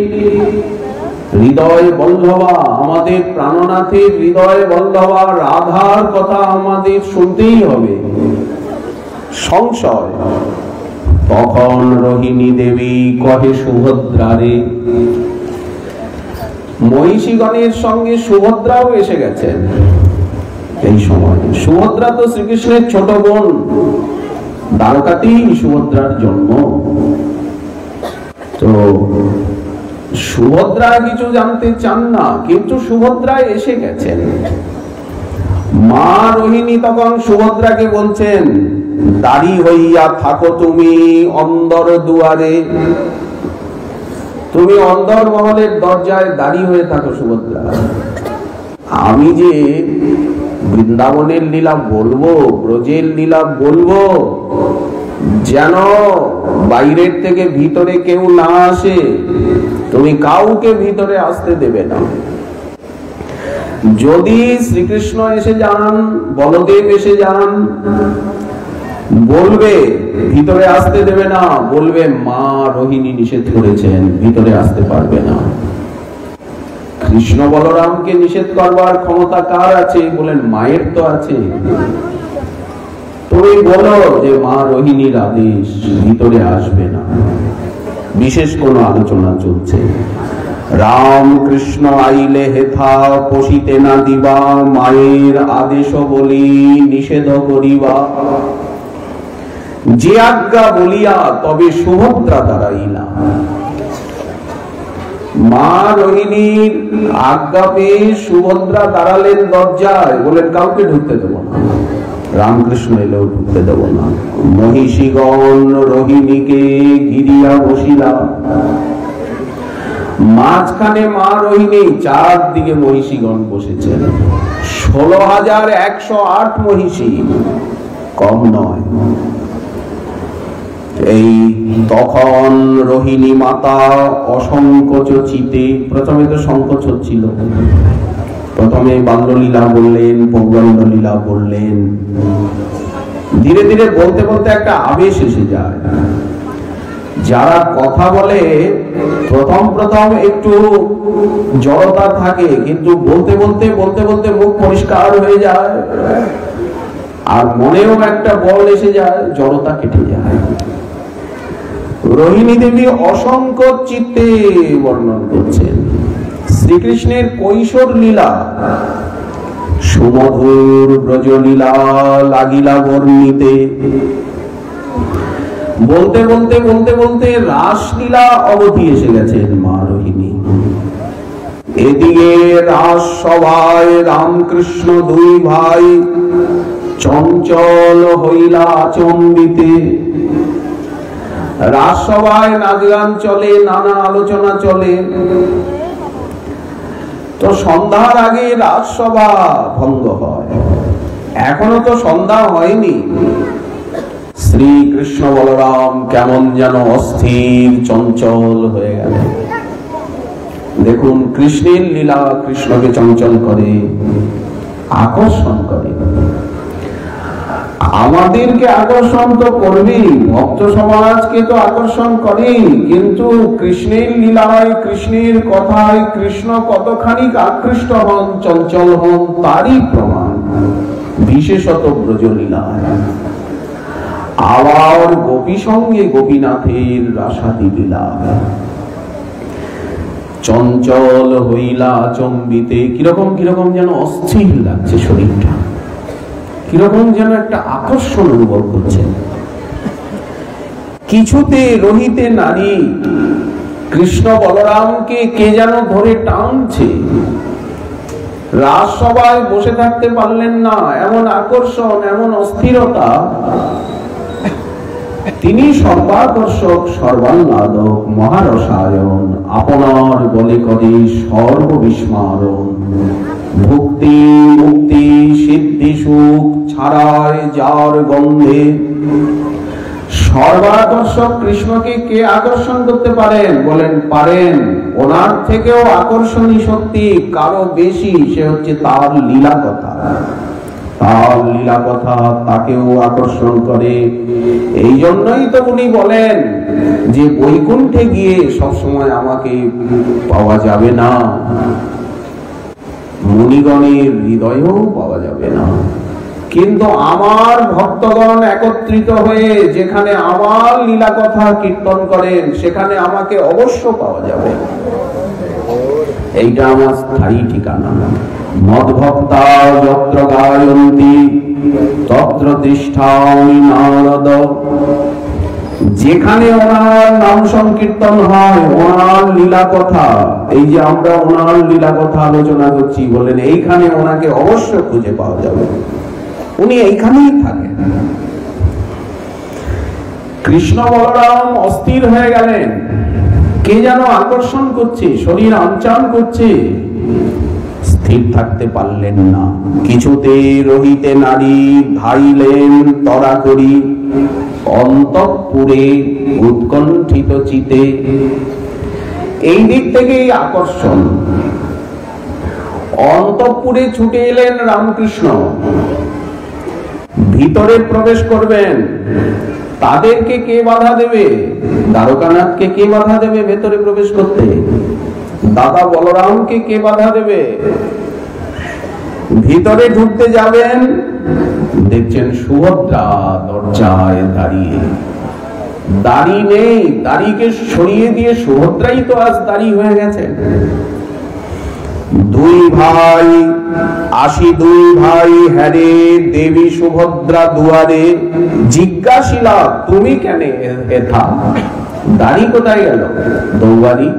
হৃদয় বল্লভা, আমাদের প্রাণনাথের হৃদয় বল্লভা রাধার কথা আমাদের শুনতেই হবে। সংশয় তখন রোহিণী দেবী কহে সুভদ্রারে। মহিষীগণের সঙ্গে সুভদ্রাও এসে গেছেন এই সময়। সুভদ্রা তো শ্রীকৃষ্ণের ছোট বোন, দ্বারকাতেই সুভদ্রার জন্ম। তো সুভদ্রা কিছু জানতে চান না, কিন্তু সুভদ্রা এসে গেছেন। মা রোহিণী তখন সুভদ্রাকে বলছেন, দাঁড়ি হইয়া থাকো তুমি অন্দর দুয়ারে। তুমি অন্দর মহলের দরজায় দাঁড়িয়ে হয়ে থাকো সুভদ্রা। আমি যে বৃন্দাবনের লীলা বলবো, ব্রজের লীলা বলবো, যেন বাইরের থেকে ভিতরে কেউ না আসে, তুমি কাউকে ভিতরে আসতে দেবে না। যদি শ্রীকৃষ্ণ এসে যান, বলদেব এসে যান, বলবে ভিতরে আসতে দেবে না, বলবে মা রোহিণী নিষেধ করেছেন, ভিতরে আসতে পারবে না। কৃষ্ণ বলরামকে নিষেধ করবার ক্ষমতা কার আছে? বলেন মায়ের তো আছে। তুমি বলো যে মা রোহিণীর আদেশ, ভিতরে আসবে না। বিশেষ কোনো আলোচনা চলছে। রাম কৃষ্ণ আইলে হেথা পশিতে না দিবা, মায়ের আদেশ বলি নিষেধ করিবা। যে আজ্ঞা বলিয়া তবে সুভদ্রা দাঁড়াইলা। মা রোহিণীর আজ্ঞা পেয়ে সুভদ্রা দাঁড়ালেন দরজায়, বলেন কাউকে ঢুকতে দেবো না, রামকৃষ্ণ এলেও ঢুকতে দেব না। মহিষীগণ রোহিণীকে ঘিরিয়া বসিলা, মাঝখানে মা রোহিণী, চারদিকে মহিষীগণ বসেছেন। 16,108 মহিষী, কম নয়। এই তখন রোহিণী মাতা অসংকোচ চিতে, প্রথমে তো সংকোচ হচ্ছিল, প্রথমে বাল্যলীলা বললেন, পৌগণ্ড লীলা বললেন, ধীরে ধীরে বলতে বলতে একটা আবেশ এসে যায়। যারা কথা বলে প্রথম প্রথম একটু জড়তা থাকে, কিন্তু বলতে বলতে বলতে বলতে মুখ পরিষ্কার হয়ে যায়, আর মনেও একটা বল এসে যায়, জড়তা কেটে যায়। রোহিণী দেবী অসংকোচ চিত্তে বর্ণন করছেন শ্রীকৃষ্ণের কৈশোর লীলা। সুমধুর ব্রজলীলা লাগিলা বর্ণিতে, বলতে বলতে বলতে বলতে রাসলীলা অবধি এসে গেছেন মা রোহিণী। এদিকে রাস সভায় রামকৃষ্ণ দুই ভাই চঞ্চল হইলা আচম্বিতে। রাজসভায় নাচ গান চলে, নানা আলোচনা চলে। তো সন্ধ্যার আগে রাজসভা ভঙ্গ হয়, এখনো তো সন্ধ্যা হয়নি। শ্রীকৃষ্ণ বলরাম কেমন যেন অস্থির চঞ্চল হয়ে গেল। দেখুন, কৃষ্ণের লীলা কৃষ্ণকে চঞ্চল করে, আকর্ষণ করে। আমাদেরকে আকর্ষণ তো করবেই, ভক্ত সমাজকে তো আকর্ষণ করেই, কিন্তু কৃষ্ণের লীলায়, কৃষ্ণের কথায় কৃষ্ণ কতখানি আকৃষ্ট হন, চঞ্চল হন, তারই প্রমাণ বিশেষত ব্রজলীলায়। আবার গোপী সঙ্গে গোপীনাথের রাসাদি লীলা। চঞ্চল হইলা চম্বিতে, কিরকম কিরকম যেন অস্থির লাগছে শরীরটা, কিরকম যেন একটা আকর্ষণ অনুভব করছে। কিছুতে রহিতে নারী, কৃষ্ণ বলরামকে কে যেন ধরে টানছে। রাজসভায় বসে থাকতে পারলেন না, এমন আকর্ষণ, এমন অস্থিরতা। তিনি সর্বাকর্ষক, সর্বাহ্লাদক, মহারসায়ন, আপনার বলে করে সর্ববিস্মারণ। ভক্তি মুক্তি সিদ্ধি সুখ ছাড়ায় যার গন্ধে। সর্বাকর্ষক কৃষ্ণকে কে আকর্ষণ করতে পারেন? বলেন পারেন। ওনার থেকেও আকর্ষণী শক্তি কারো বেশি, সে হচ্ছে তার লীলা কথা। তার লীলা কথা তাকেও আকর্ষণ করে। এই জন্যই তো উনি বলেন যে বৈকুণ্ঠে গিয়ে সবসময় আমাকে পাওয়া যাবে না, মুনিগণের হৃদয়েও পাওয়া যাবে না, কিন্তু আমার ভক্তগণ একত্রিত হয়ে যেখানে আমার লীলা কথা কীর্তন করেন সেখানে আমাকে অবশ্য পাওয়া যাবে। এইটা আমার স্থায়ী ঠিকানা। মদ্ভক্তা যত্র গায়ন্তি তত্র তিষ্ঠামি নারদ। যেখানে ওনার নাম সংকীর্তন হয়, ওনার লীলা কথা, এই যে আমরা ওনার লীলা কথা আলোচনা করছি, বলেন এইখানে ওনাকে অবশ্য খুঁজে পাওয়া যাবে। উনি এইখানেই থাকেন। কৃষ্ণ বলরাম অস্থির হয়ে গেলেন, কে যেন আকর্ষণ করছে, শরীর আনচান করছে, স্থির থাকতে পারলেন না। কিছুতে রহিতে নারী ধাইলেন তরা করি, অন্তঃপুরে উৎকণ্ঠিত চিতে। এই দিক থেকেই আকর্ষণ। অন্তঃপুরে ছুটে এলেন রামকৃষ্ণ, ভিতরে প্রবেশ করবেন। তাদেরকে কে বাধা দেবে? দ্বারকানাথকে কে বাধা দেবে ভেতরে প্রবেশ করতে? দাদা বলরামকে কে বাধা দেবে? ভিতরে ঢুকতে যাবেন, দেখছেন সুভদ্রা দরজায় দাঁড়িয়ে। দাড়ি নেই, দাড়িকে সরিয়ে দিয়ে সুভদ্রাই তো আজ দাড়ি হয়ে গেছে। দুই ভাই আসি, দুই ভাই হ্যারে দেবী সুভদ্রা দুয়ারে। জিজ্ঞাসিলা তুমি কেন এথা? দাড়ি কোথায় গেল? দৌবারি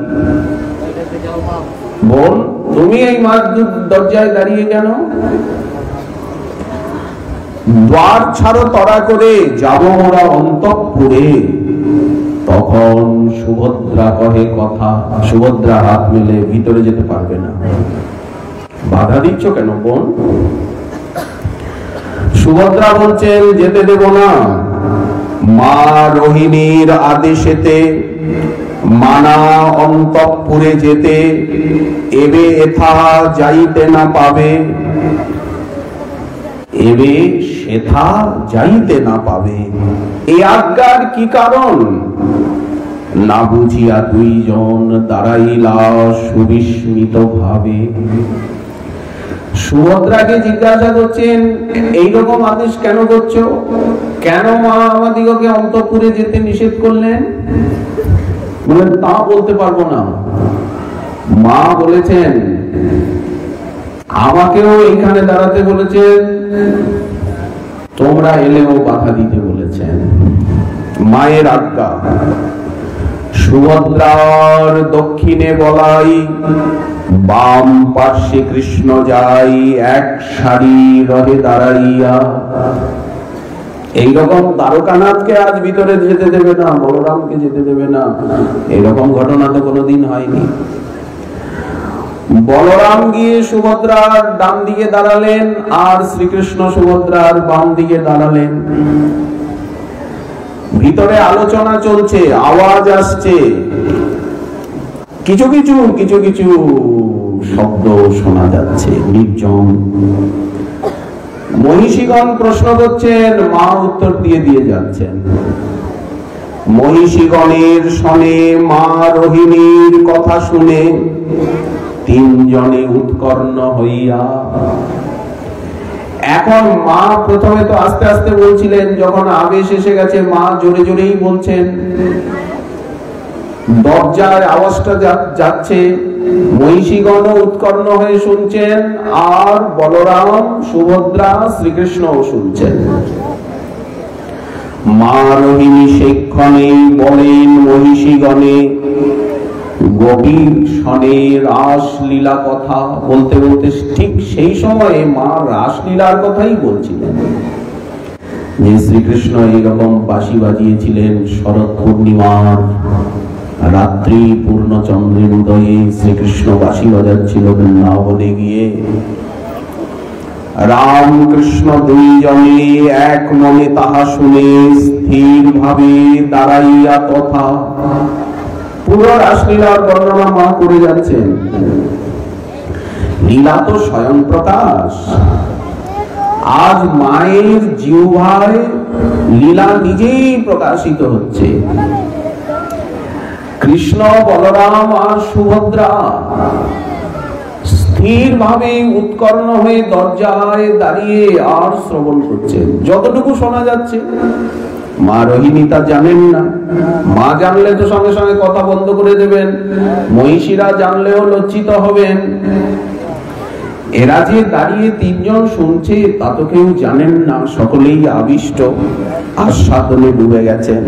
বোন, তুমি এই মার দরজায় দাঁড়িয়ে কেন? দ্বার ছাড়ো তড়া করে, যাব ওরা অন্তঃপুরে। তখন সুভদ্রা কহে কথা। সুভদ্রা হাত মেলে, ভিতরে যেতে পারবে না। বাধা দিচ্ছ কেন বোন? সুভদ্রা বলছেন, যেতে দেব না। মা রোহিণীর আদেশেতে মানা অন্তঃপুরে যেতে, এবে এথা যাইতে না পাবে, এবে সেথা যাইতে না পাবে। এই আজ্ঞার কি কারণ? না বুঝিয়া দুইজন দাঁড়াইলা সুবিস্মিত ভাবে। সুভদ্রাকে জিজ্ঞাসা করছেন, এইরকম আদেশ কেন করছো? কেন মা আমাদিগকে অন্তঃপুরে যেতে নিষেধ করলেন? বলেন, তা বলতে পারবো না। মা বলেছেন, আমাকেও এখানে দাঁড়াতে বলেছেন, তোমরা এলেও বাধা দিতে বলেছেন। মায়ের আজ্ঞা। সুভদ্রার দক্ষিণে বলাই, বাম পার্শ্বে কৃষ্ণ যাই, এক সারি রহে দাঁড়াইয়া। এইরকম দ্বারকানাথকে আজ ভিতরে যেতে দেবে না, বলরামকে যেতে দেবে না, এরকম ঘটনা তো কোনোদিন হয়নি। বলরাম গিয়ে সুভদ্রার ডান দিকে দাঁড়ালেন, আর শ্রীকৃষ্ণ সুভদ্রার বাম দিকে দাঁড়ালেন। ভিতরে আলোচনা চলছে, আওয়াজ আসছে, কিছু কিছু কিছু কিছু শব্দ শোনা যাচ্ছে, নির্জন। মহিষীগণ প্রশ্ন করছেন, মা উত্তর দিয়ে দিয়ে যাচ্ছেন। মহিষীগণের শনে মা রোহিণীর কথা শুনে তিনজনে উৎকর্ণ হইয়া। এখন মা প্রথমে তো আস্তে আস্তে বলছিলেন, যখন আবেশ এসে গেছে মা জোরে জোরেই বলছেন। দরজায় আওয়াজটা যাচ্ছে, মহিষীগণ উৎকর্ণ হয়ে শুনছেন, আর বলরাম, সুভদ্রা, শ্রীকৃষ্ণও শুনছেন। মা রোহিণী সেক্ষণে বলেন মহিষীগণে গভীর শনে রাসলীলা কথা। বলতে বলতে ঠিক সেই সময়ে মা রাসলীলার কথাই বলছিলেন, যে শ্রীকৃষ্ণ এইরকম বাঁশি বাজিয়েছিলেন শরৎ পূর্ণিমার রাত্রি, পূর্ণচন্দ্রের উদয়ে শ্রীকৃষ্ণ বাঁশি বাজাচ্ছিল বৃন্দাবনে গিয়ে। রামকৃষ্ণ দুইজনে এক মনে তাহা শুনে স্থির ভাবে দাঁড়াইয়া তথা। পুরো রাসলীলার বর্ণনা মা করে যাচ্ছেন। লীলা তো স্বয়ং প্রকাশ। আজ মায়ের জিহ্বায় লীলা নিজেই প্রকাশিত হচ্ছে। কৃষ্ণ, বলরাম আর সুভদ্রা স্থির ভাবে উৎকর্ণ হয়ে দরজায় দাঁড়িয়ে আর শ্রবণ করছেন। যতটুকু শোনা যাচ্ছে, মা রোহিণী তা জানেন না। মা জানলে তো সঙ্গে সঙ্গে কথা বন্ধ করে দেবেন, মহিষীরা জানলেও লজ্জিত হবেন। এরা যে দাঁড়িয়ে তিনজন শুনছে তা তো কেউ জানেন না, সকলেই আবিষ্ট আস্বাদনে ডুবে গেছেন।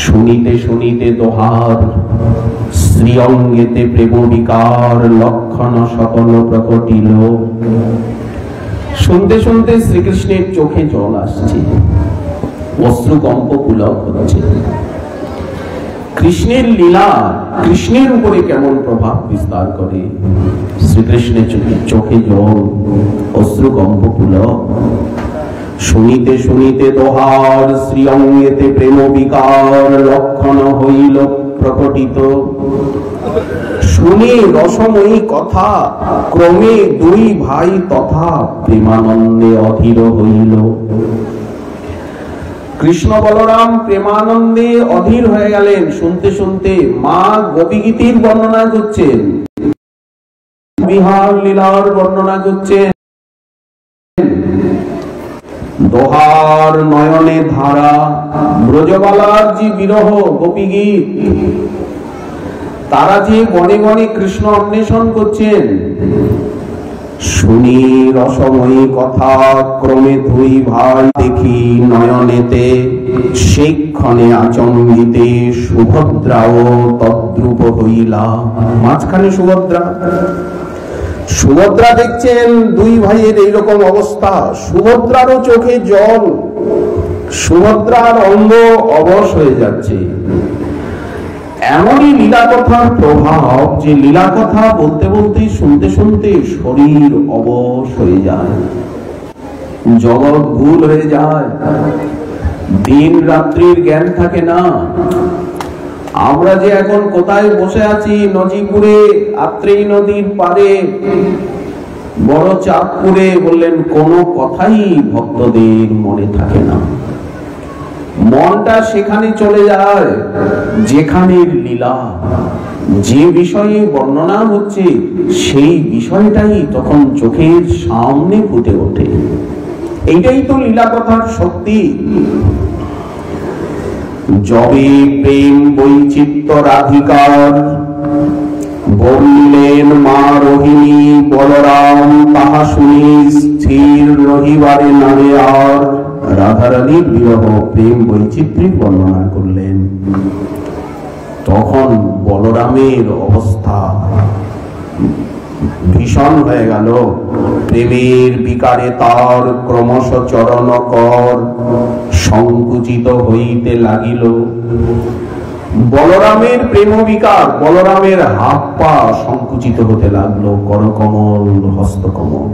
শুনিতে শুনিতে দোহার শ্রীঅঙ্গেতে প্রেম বিকার লক্ষণ সকল প্রকটিল। শুনতে শুনতে শ্রীকৃষ্ণের চোখে জল আসছে, অশ্রুকম্প পুলক হচ্ছে। কৃষ্ণের লীলা কৃষ্ণের উপরে কেমন প্রভাব বিস্তার করে। শ্রীকৃষ্ণের চোখে জল, অশ্রুকম্প পুলক। শুনিতে শুনিতে দোহার শ্রীঅঙ্গেতে প্রেম বিকার লক্ষণ হইল প্রকটিত। শুনে রসময়ী কথা ক্রমে দুই ভাই তথা প্রেমানন্দে অধীর হইল। কৃষ্ণ বলরাম প্রেমানন্দে অধীর হয়ে গেলেন। শুনতে শুনতে মা গোপীগীতির বর্ণনা করছেন, বিহার লীলার বর্ণনা করছেন। দোহার নয়নে ধারা, ব্রজবালার যে বিরহ গোপীগীত, তারা যে বনে বনে কৃষ্ণ অন্বেষণ করছেন, শুনি রসময়ী কথা ক্রমে দুই ভাই দেখি নয়নেতে, সেই ক্ষণে আচম্বিতে সুভদ্রাও তদ্রূপ হইলা। মাঝখানে সুভদ্রা দেখছেন দুই ভাইয়ের এইরকম অবস্থা, সুভদ্রারও চোখে জল, সুভদ্রার অঙ্গ অবশ হয়ে যাচ্ছে। এমনই লীলা কথার প্রভাব যে লীলা কথা বলতে বলতে শুনতে শুনতে শরীর অবশ হয়ে যায়, জগৎ ভুল হয়ে যায়, দিন রাত্রির জ্ঞান থাকে না। আমরা যে এখন কোথায় বসে আছি, নজিপুরে আত্রেই নদীর পারে বড় চাঁদপুরে, বললেন কোনো কথাই ভক্তদের মনে থাকে না, মনটা সেখানে চলে যায় যেখানের লীলা, যে বিষয়ে বর্ণনা হচ্ছে সেই বিষয়টাই তখন চোখের সামনে ফুটে ওঠে। এইটাই তো লীলা কথার শক্তি। যবে প্রেম বৈচিত্র রাধিকার বললেন মা রোহিণী বলরাম, তাহা শুনি স্থির রহিবারে নামে আর। রাধারানীর বিরহ প্রেম বৈচিত্র্যের বর্ণনা করলেন। তখন বলরামের অবস্থা ভীষণ হয়ে গেল, প্রেমের বিকারে তার ক্রমশ চরণ কর সংকুচিত হইতে লাগিল। বলরামের প্রেম বিকার, বলরামের হাত পা সংকুচিত হতে লাগলো, করকমল হস্তকমল।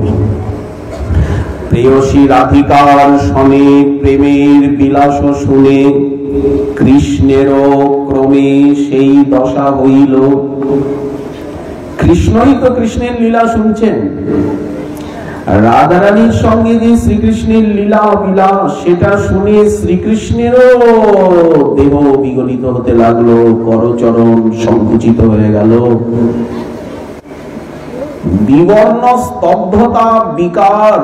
প্রেয়সী রাধিকার শনে প্রেমের বিলাস শুনে কৃষ্ণেরও ক্রমে সেই দশা হইল। কৃষ্ণই তো কৃষ্ণের লীলা শুনছেন, রাধারানীর সঙ্গে যে শ্রীকৃষ্ণের লীলা বিলাস সেটা শুনে শ্রীকৃষ্ণেরও দেহ বিগলিত হতে লাগলো, করচরণ সংকুচিত হয়ে গেল। বিবর্ণ স্তব্ধতা বিকার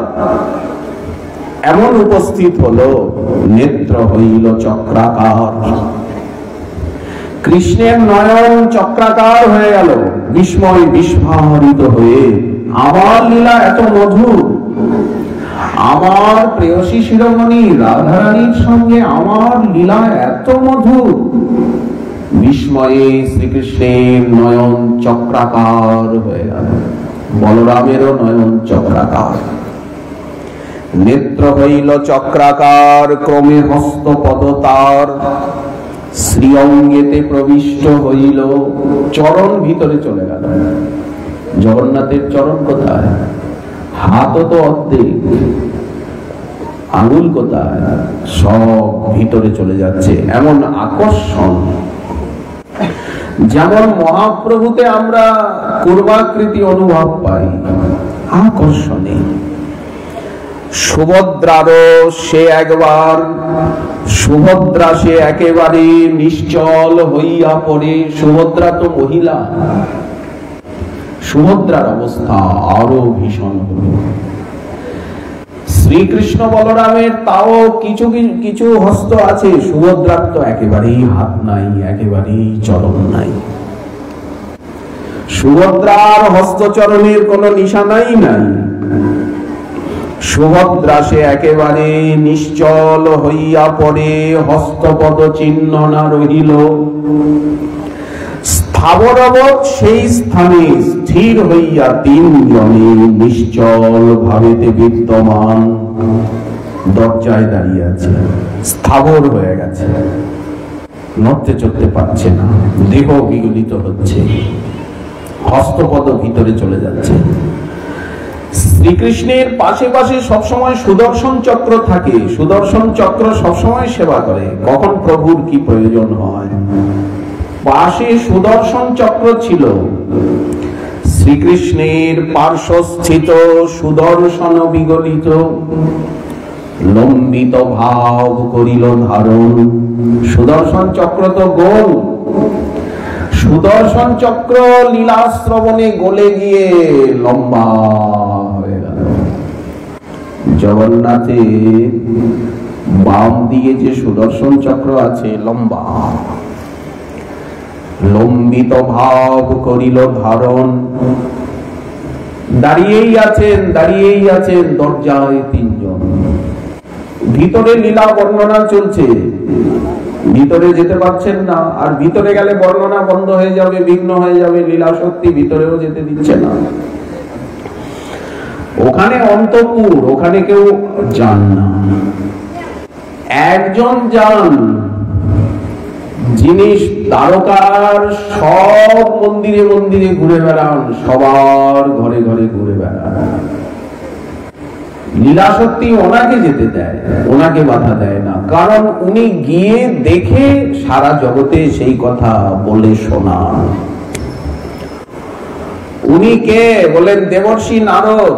এমন উপস্থিত হলো, নেত্র হইল চক্রাকার। কৃষ্ণের নয়ন চক্রাকার হয়ে গেল, বিস্ময় বিস্ফারিত হয়ে, আমার লীলা এত মধুর, আমার প্রেয়সী শিরোমণি রাধারানীর সঙ্গে আমার লীলা এত মধুর। বিস্ময়ে শ্রীকৃষ্ণের নয়ন চক্রাকার হয়ে গেল, বলরামেরও নয়ন চক্রাকার। নেত্র হইল চক্রাকার ক্রমে হস্ত পদতার শ্রীঅঙ্গেতে প্রবিষ্ট হইল। চরণ ভিতরে চলে গেল। জগন্নাথের চরণ কোথায়? হাতও তো অর্ধেক, আঙুল কোথায়? সব ভিতরে চলে যাচ্ছে। এমন আকর্ষণ, যেমন মহাপ্রভুতে আমরা পূর্বাকৃতি অনুভব পাই, আকর্ষণে। সুভদ্রারও সে একবার, সুভদ্রা সে একেবারে নিশ্চল হইয়া পড়ে। সুভদ্রা তো মহিলা, সুভদ্রার অবস্থা আরো ভীষণ হল। শ্রীকৃষ্ণ বলরামের তাও কিছু কিছু হস্ত আছে, সুভদ্রার তো একেবারেই হাত নাই, একেবারেই চরণ নাই। সুভদ্রার হস্তচরণের কোন নিশানাই নাই। সুভদ্রা সে একেবারে নিশ্চল হইয়া পড়ে, হস্তপদ চিহ্ন না রহিল। স্থাবরবৎ সেই স্থানে স্থির হইয়া তিনজনে নিশ্চল ভাবেতে বিদ্যমান। দরজায় দাঁড়িয়ে আছে, স্থাবর হয়ে গেছে, নড়তে চড়তে পারছে না, দেহ বিগলিত হচ্ছে, হস্তপদ ভিতরে চলে যাচ্ছে। শ্রীকৃষ্ণের পাশে পাশে সবসময় সুদর্শন চক্র থাকে, সুদর্শন চক্র সবসময় সেবা করে, কখন প্রভুর কি প্রয়োজন হয়। পাশে সুদর্শন চক্র ছিল। শ্রীকৃষ্ণের পার্শ্বস্থিত সুদর্শন বিগলিত, লম্বিত ভাব করিল ধারণ। সুদর্শন চক্র তো গোল, সুদর্শন চক্র লীলা শ্রবণে গলে গিয়ে লম্বা হয়ে গেল। জগন্নাথে বাম দিয়ে যে সুদর্শন চক্র আছে লম্বা, লম্বিত ভাব করিল ধারণ। দাঁড়িয়েই আছেন দরজায় তিনজন। ভিতরে লীলা বর্ণনা চলছে, ভিতরে যেতে পারছেন না, আর ভিতরে গেলে বর্ণনা বন্ধ হয়ে যাবে, বিঘ্ন হয়ে যাবে, লীলা শক্তি ভিতরেও যেতে দিচ্ছে না। ওখানে অন্তপুর, ওখানে কেউ যান না, একজন যান যিনি দ্বারকার সব মন্দিরে মন্দিরে ঘুরে বেড়ান, সবার ঘরে ঘরে ঘুরে বেড়ান। লীলা শক্তি ওনাকে যেতে দেয়, ওনাকে বাধা দেয় না, কারণ উনি গিয়ে দেখে সারা জগতে সেই কথা বলে শোনান। উনি কে বলেন? দেবর্ষি নারদ।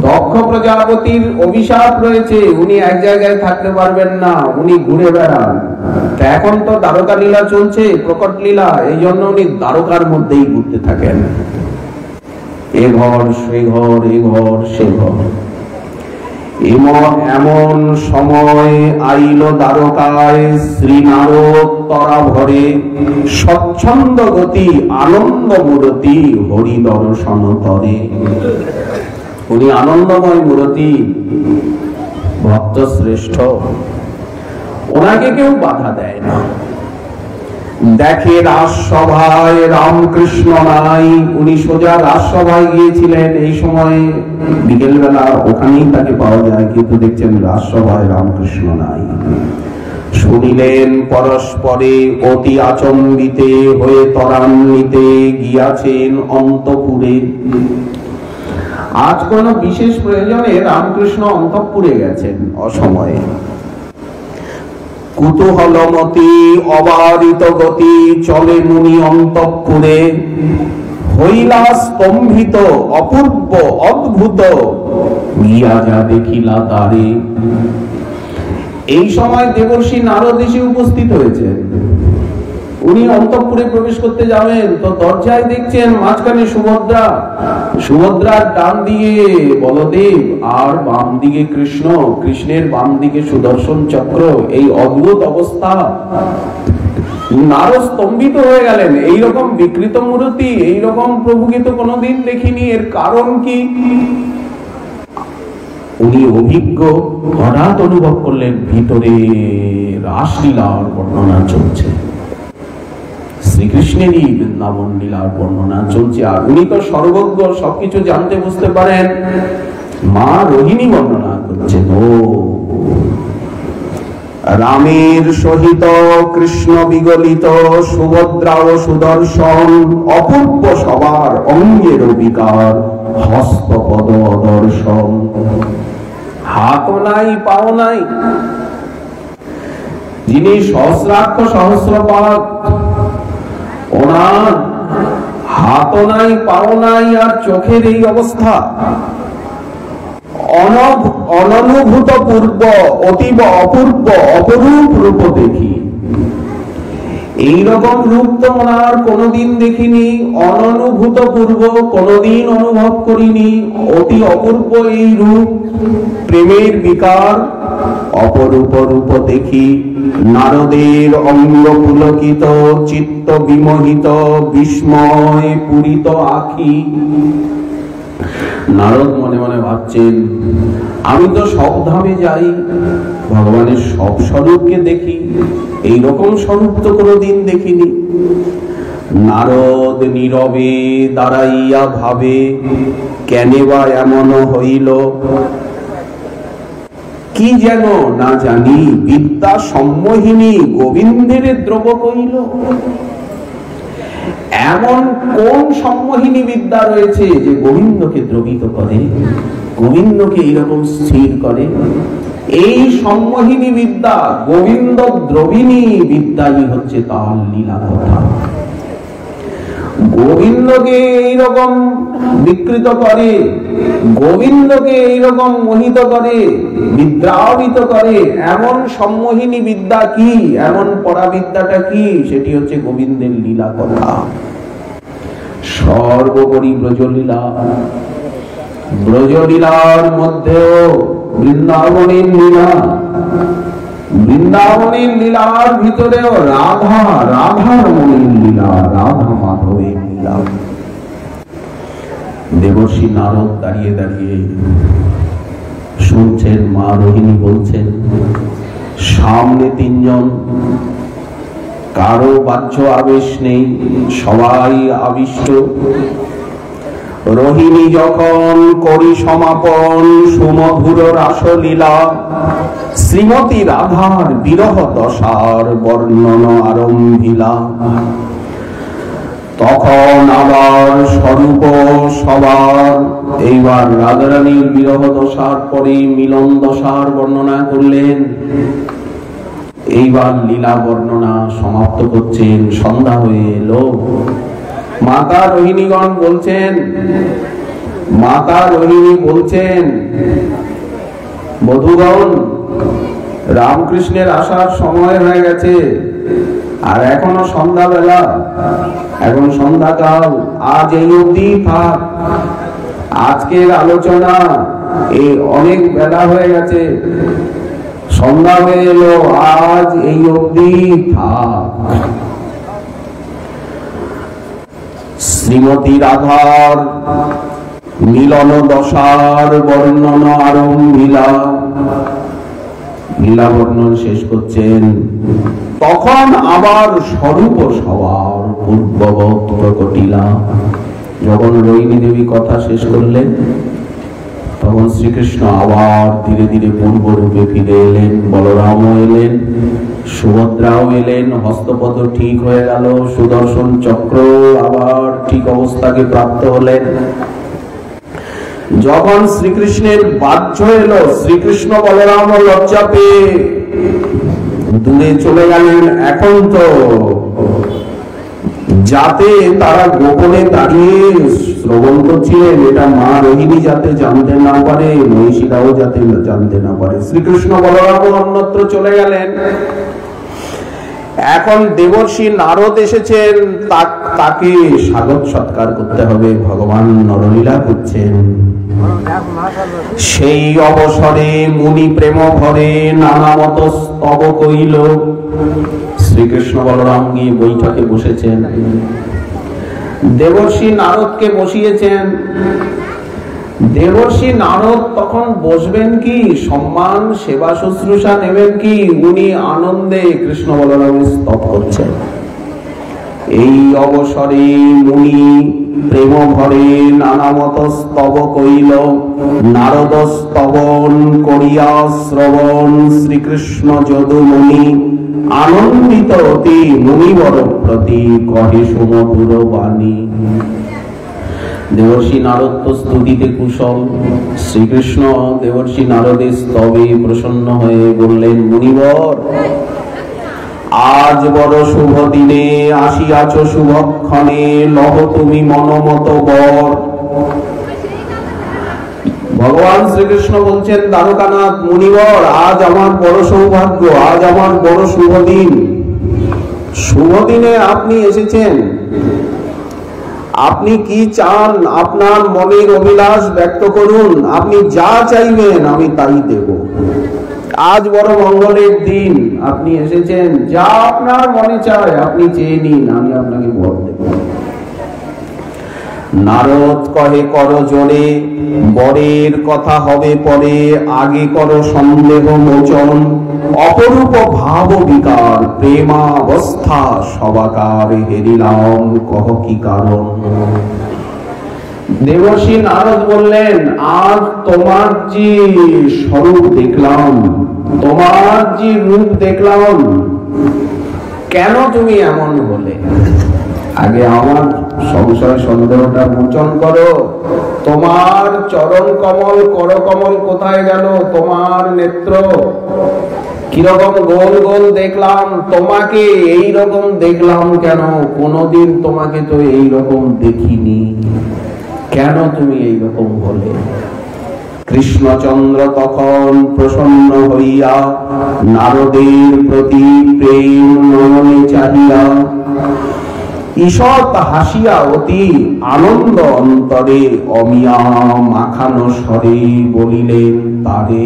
দক্ষ প্রজাপতির অভিশাপ রয়েছে, উনি এক জায়গায় থাকতে পারবেন না, উনি ঘুরে বেড়ান। এখন তো দ্বারকা লীলা চলছে, প্রকট লীলা, এই জন্য উনি দ্বারকার মধ্যেই ঘুরতে থাকেন, এ ঘর সে ঘর, এ ঘর সে ঘর। এমন সময় আইল দ্বারকায় শ্রীনারদ তরা ভরে, স্বচ্ছন্দ গতি আনন্দ মূরতি হরি দর্শন তরে। উনি আনন্দময় মূরতি, ভক্ত শ্রেষ্ঠ, ওনাকে কেউ বাধা দেয় না। দেখে রাজসভায় রামকৃষ্ণ নাই, উনি সোজা রাজসভায় গিয়েছিলেন, এই সময় বিকেল বেলা ওখানেই তাকে পাওয়া যায়, কিন্তু দেখছেন রাজসভায় রামকৃষ্ণ নাই। শুনিলেন পরস্পরে অতি আচম্বিতে হয়ে ত্বরান্বিতে গিয়াছেন অন্তপুরে। আজ কোন বিশেষ প্রয়োজনে রামকৃষ্ণ অন্তঃপুরে গেছেন অসময়ে। কুতূহলমতি অবারিত গতি চলে মুনি অন্তঃপুরে, হইলা স্তম্ভিত অপূর্ব অদ্ভুত গিয়া যা দেখিলা তারে। এই সময় দেবর্ষি নারদ এসে উপস্থিত হয়েছে। উনি অন্তঃপুরে প্রবেশ করতে যাবেন, তো দরজায় দেখছেন মাঝখানে সুভদ্রা, সুভদ্রার ডান দিকে বলদেব আর বাম দিকে কৃষ্ণ, কৃষ্ণের বাম দিকে সুদর্শন চক্র। এই অদ্ভুত অবস্থা, নারদ স্তম্ভিত হয়ে গেলেন। এইরকম বিকৃত মূর্তি, এইরকম প্রভুকে তো কোনোদিন দেখিনি, এর কারণ কি? উনি অভিজ্ঞ, হঠাৎ অনুভব করলেন ভিতরে রাসলীলার বর্ণনা চলছে, শ্রীকৃষ্ণেরই বৃন্দাবন লীলার বর্ণনা চলছে। আর উনি তো সর্বজ্ঞ, সবকিছু জানতে বুঝতে পারেন। মা রোহিণী বর্ণনা করছেন, ও রামের সহিত কৃষ্ণ বিগলিত সুভদ্রা ও সুদর্শন, অপূর্ব সবার অঙ্গের বিকার হস্তপদ দর্শন। হাত নাই, পাও নাই, যিনি সহস্রাক্ষ সহস্রপাদ, ওনার হাত নাই, পাও নাই, আর চোখের এই অবস্থা। অননুভূত পূর্ব অতীব অপূর্ব অপরূপ রূপ দেখি। এইরকম রূপ তো ওনার কোনোদিন দেখিনি, অননুভূত পূর্ব কোনোদিন অনুভব করিনি। অতি অপূর্ব এই রূপ, প্রেমের বিকার অপরূপ রূপ দেখি। নারদের অঙ্গ পুলকিত, চিত্ত বিমোহিত, বিস্ময় পূরিত আখি। নারদ মনে মনে ভাবছেন, আমি তো সব ধামে যাই, ভগবানের সব স্বরূপকে দেখি, এইরকম স্বরূপ তো কোনোদিন দেখিনি। নারদ নীরবে দাঁড়াইয়া ভাবে, কেনে বা এমন হইল, কি যেন না জানি বিদ্যা সম্মোহিনী গোবিন্দের দ্রব কইল। এমন কোন সম্মোহিনী বিদ্যা রয়েছে যে গোবিন্দকে দ্রবিত করে, গোবিন্দকে এইরকম স্থির করে? এই সম্মোহিনী বিদ্যা, গোবিন্দ দ্রবিনী বিদ্যাই হচ্ছে তার লীলা কথা। গোবিন্দকে এইরকম বিকৃত করে, গোবিন্দকে এইরকম মোহিত করে, বিদ্রাবিত করে, এমন সম্মোহিনী বিদ্যা কি, এমন পরাবিদ্যাটা কি? সেটি হচ্ছে গোবিন্দের লীলা কথা। সর্বোপরি ব্রজলীলা, ব্রজলীলার মধ্যেও বৃন্দাবনের লীলা, বৃন্দাবনের লীলার ভিতরেও রাধা, রাধা রমণীর লীলা, রাধা মাধবের লীলা। দেবর্ষি নারদ দাঁড়িয়ে দাঁড়িয়ে শুনছেন। মা রোহিণী বলছেন, সামনে তিনজন, কারো বাহ্য আবেশ নেই, সবাই আবিষ্ট। রোহিণী যখন করি সমাপন সুমধুর রাসলীলা, শ্রীমতী রাধার বিরহ দশার বর্ণন আরম্ভিলা। তখন আবার স্বরূপ সবার, এইবার রাধারানীর বিরহ দশার পরে মিলন দশার বর্ণনা করলেন। এইবার লীলা বর্ণনা সমাপ্ত করছেন। সন্ধ্যা হয়ে এলো। মাতা রোহিণীগণ বলছেন, মাতা রোহিণী বলছেন, বধূগণ, রামকৃষ্ণের আসার সময় হয়ে গেছে, আর এখনো সন্ধ্যাবেলা, এখন সন্ধ্যাকাল, আজ এই অবধি থাক। আজকের আলোচনা এই অনেক বেলা হয়ে গেছে, সন্ধ্যা হয়ে এলো, আজ এই অবধি থাক। শ্রীমতী রাধার মিলন দশার বর্ণন আরম্ভিলা। লীলা বর্ণন শেষ করছেন। তখন আবার স্বরূপ সবার পূর্ববৎ প্রকটিলা। যখন রোহিণী দেবী কথা শেষ করলেন, তখন শ্রীকৃষ্ণ আবার ধীরে ধীরে পূর্বরূপে ফিরে এলেন। বলরামও এলেন, সুভদ্রাও এলেন, হস্তপদ ঠিক হয়ে গেল, সুদর্শন চক্র আবার ঠিক অবস্থাকে প্রাপ্ত হলেন। যখন শ্রীকৃষ্ণের বাহ্য এলো, শ্রীকৃষ্ণ বলরাম লজ্জা পেয়ে দূরে চলে গেলেন। এখন তো যাতে তারা গোপনে দাঁড়িয়ে শ্রবণ করছিলেন, এটা মা রোহিণী যাতে জানতে না পারে, মহিষীরাও যাতে জানতে না পারে। শ্রীকৃষ্ণ বলরাম অন্যত্র চলে গেলেন। এখন দেবর্ষি নারদ এসেছেন, তাকে স্বাগত সৎকার করতে হবে। ভগবান নরলীলা করছেন। সেই অবসরে মুনি প্রেম ভরে নানা মত স্তব কইল। শ্রীকৃষ্ণ বলরাম গিয়ে বৈঠকে বসেছেন, দেবর্ষি নারদকে বসিয়েছেন। দেবর্ষি নারদ তখন বসবেন কি, সম্মান সেবা শুশ্রূষা নেবেন কি, উনি আনন্দে কৃষ্ণ বলরামের স্তব করছেন। এই অবসরে মুনি প্রেম ভরে নানা মত স্তব কইল। নারদ স্তবন করিয়া শ্রবণ শ্রীকৃষ্ণ যদু মুনি, আনন্দিত অতি মুনিবর প্রতি কহে সুমধুর বাণী। দেবর্ষি নারদ তো স্তুতিতে কুশল। শ্রীকৃষ্ণ দেবর্ষি নারদের স্তবে প্রসন্ন হয়ে বললেন, মুনিবর, আজ বড় শুভ দিনে আসিয়াছ শুভক্ষণে, লহ তুমি মনমত বর। ভগবান শ্রীকৃষ্ণ বলছেন, দ্বারকানাথ মুনিবর, আজ আমার বড় সৌভাগ্য, আজ আমার বড় শুভ দিন। শুভ দিনে আপনি এসেছেন। আপনি কি চান, আপনার মনের অভিলাষ ব্যক্ত করুন, আপনি যা চাইবেন আমি তাই দেব। আজ বড় মঙ্গলের দিন, আপনি এসেছেন, যা আপনার মনে চায় আপনি চেয়ে নিন, আমি আপনাকে বর দেব। নারদ কহে, কর জোরে, বরের কথা হবে পরে, আগে কর সন্দেহ মোচন। অপরূপ ভাব বিকার প্রেমাবস্থা সবাকার হেরিলাম, কহ কি কারণ। দেবর্ষি নারদ বললেন, আজ তোমার যে স্বরূপ দেখলাম, তোমার যে রূপ দেখলাম, কেন তুমি এমন হলে? আগে আমার সংশয় সন্দেহটা মোচন করো। তোমার চরণ কমল কর কমল কোথায় গেল? তোমার নেত্র কিরকম গোল গোল দেখলাম, তোমাকে এই রকম দেখলাম কেন? কোনদিন তোমাকে তো এই রকম দেখিনি, কেন তুমি এই রকম হলে? কৃষ্ণচন্দ্র তখন প্রসন্ন হইয়া নারদের প্রতি প্রেম নয়নে চাহিয়া ঈষৎ হাসিয়া অতি আনন্দ অন্তরে অমিয়া মাখানো স্বরে বলিলেন তারে,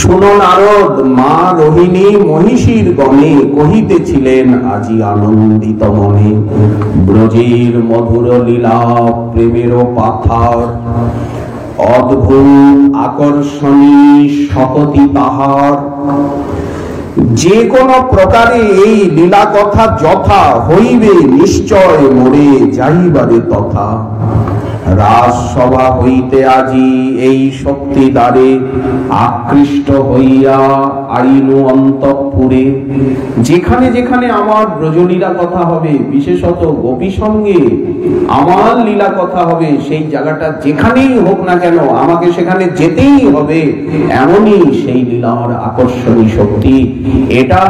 শুনো নারদ, মা রোহিণী মহিষীর গণে কহিতেছিলেন আজি আনন্দিত মনে, ব্রজের মধুর লীলা প্রেমের পাথার, অদ্ভুত আকর্ষণী শকতি তাহার। যে কোন প্রকারে এই লীলা কথা যথা হইবে নিশ্চয় মোরে যাইবারে তথা। রাস সভা হইতে আজি এই শক্তি দ্বারে আকৃষ্ট হইয়া আইনু অন্তঃপুরে। যেখানে যেখানে আমার ব্রজলীলা কথা হবে, বিশেষত গোপী সঙ্গে আমার লীলা কথা হবে, সেই জায়গাটা যেখানেই হোক না কেন আমাকে সেখানে যেতেই হবে, এমনই সেই লীলার আকর্ষণী শক্তি। এটা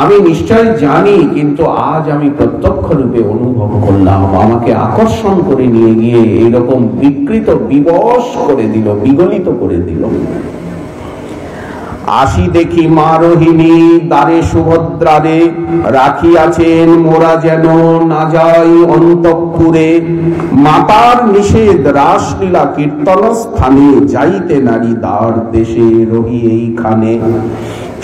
আমি নিশ্চয় জানি, কিন্তু আজ আমি প্রত্যক্ষ রূপে অনুভব করলাম। আমাকে আকর্ষণ করে নিয়ে গিয়ে এইরকম বিকৃত বিবশ করে দিল, বিগলিত করে দিল। আসি দেখি মা রোহিণী দ্বারে সুভদ্রারে, রাখিয়াছেন মোরা যেন না যাই অন্তঃপুরে। মাতার নিষেধ রাসলীলা কীর্তন স্থানে, যাইতে নারী দ্বার দেশে রহি এইখানে।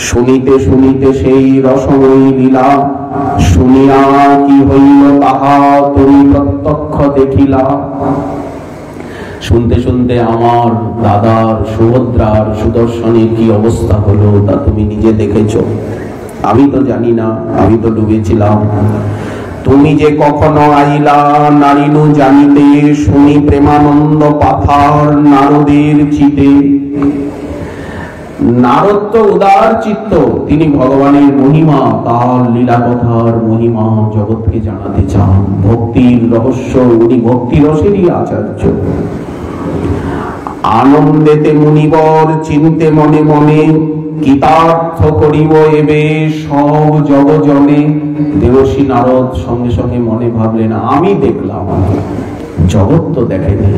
শুনিতে শুনিতে সেই রসময়ী লীলা, শুনিয়া কি হইল তাহা তুমি প্রত্যক্ষ দেখিলা। শুনতে শুনতে আমার দাদার সুভদ্রার সুদর্শনের কি অবস্থা হলো তা তুমি নিজে দেখেছো। আমি তো জানি না, আমি তো ডুবেছিলাম। তুমি যে কখনো আইলা নারিনু জানিতে, শুনি প্রেমানন্দ পাথার নারদের চিতে। নারদ তো উদার চিত্ত, তিনি ভগবানের মহিমা, তার লীলা কথার মহিমা জগৎকে জানাতে চান। ভক্তির রহস্য, উনি ভক্তি রসেরই আচার্য। আনন্দেতে মুনিবর চিন্তে মনে মনে, কৃতার্থ করিব এবে সব জগজনে। দেবর্ষি নারদ সঙ্গে সঙ্গে মনে ভাবলেন, আমি দেখলাম, জগৎ তো দেখেনি।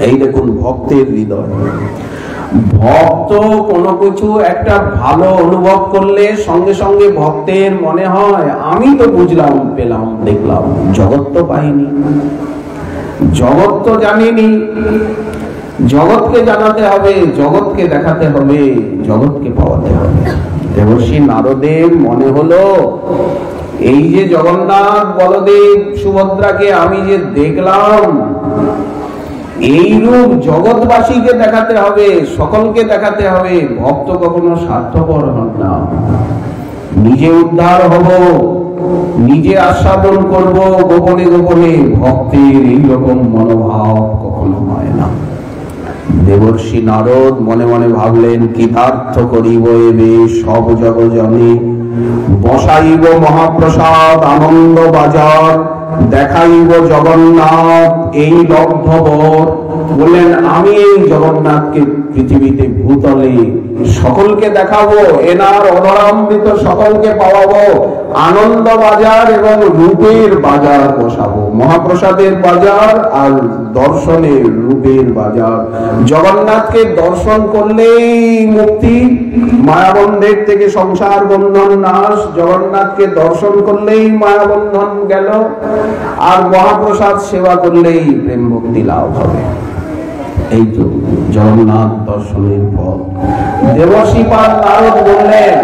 এই দেখুন ভক্তের হৃদয়। ভক্ত কোনো কিছু একটা ভালো অনুভব করলে সঙ্গে সঙ্গে ভক্তের মনে হয় আমি তো বুঝলাম, পেলাম, দেখলাম। জগৎ তো পাইনি, জগৎ তো জানিনি। জগৎকে জানাতে হবে, জগৎকে দেখাতে হবে, জগৎকে পাওয়াতে হবে। দেবর্ষি নারদের মনে হলো এই যে জগন্নাথ বলদেব সুভদ্রাকে আমি যে দেখলাম, এই রূপ জগৎবাসীকে দেখাতে হবে, সকলকে দেখাতে হবে। ভক্ত কখনো স্বার্থপর হন না। নিজে উদ্ধার হব, নিজে আস্বাদন করব গোপনে গোপনে, ভক্তের এইরকম মনোভাব কখনো হয় না। দেবর্ষি নারদ মনে মনে ভাবলেন, কৃতার্থ করিব এবে সব জগজনে। বসাইব মহাপ্রসাদ আনন্দ বাজার, দেখাইব জগন্নাথ এই লব্ধবর। বললেন, আমি এই জগন্নাথকে পৃথিবীতে ভূতলে সকলকে দেখাবো, এনার অধরামৃত সকলকে পাওয়াবো। আনন্দ বাজার এবং রূপের বাজার বসাবো, মহাপ্রসাদের বাজার আর দর্শনের রূপের বাজার। জগন্নাথকে দর্শন করলেই মুক্তি, মায়াবন্ধের থেকে সংসার বন্ধন নাশ। জগন্নাথকে দর্শন করলেই মায়াবন্ধন গেল, আর মহাপ্রসাদ সেবা করলেই প্রেম ভক্তি লাভ হবে। এই তো জগন্নাথ দর্শনের পথ। দেবর্ষি পাদ নারদ বললেন,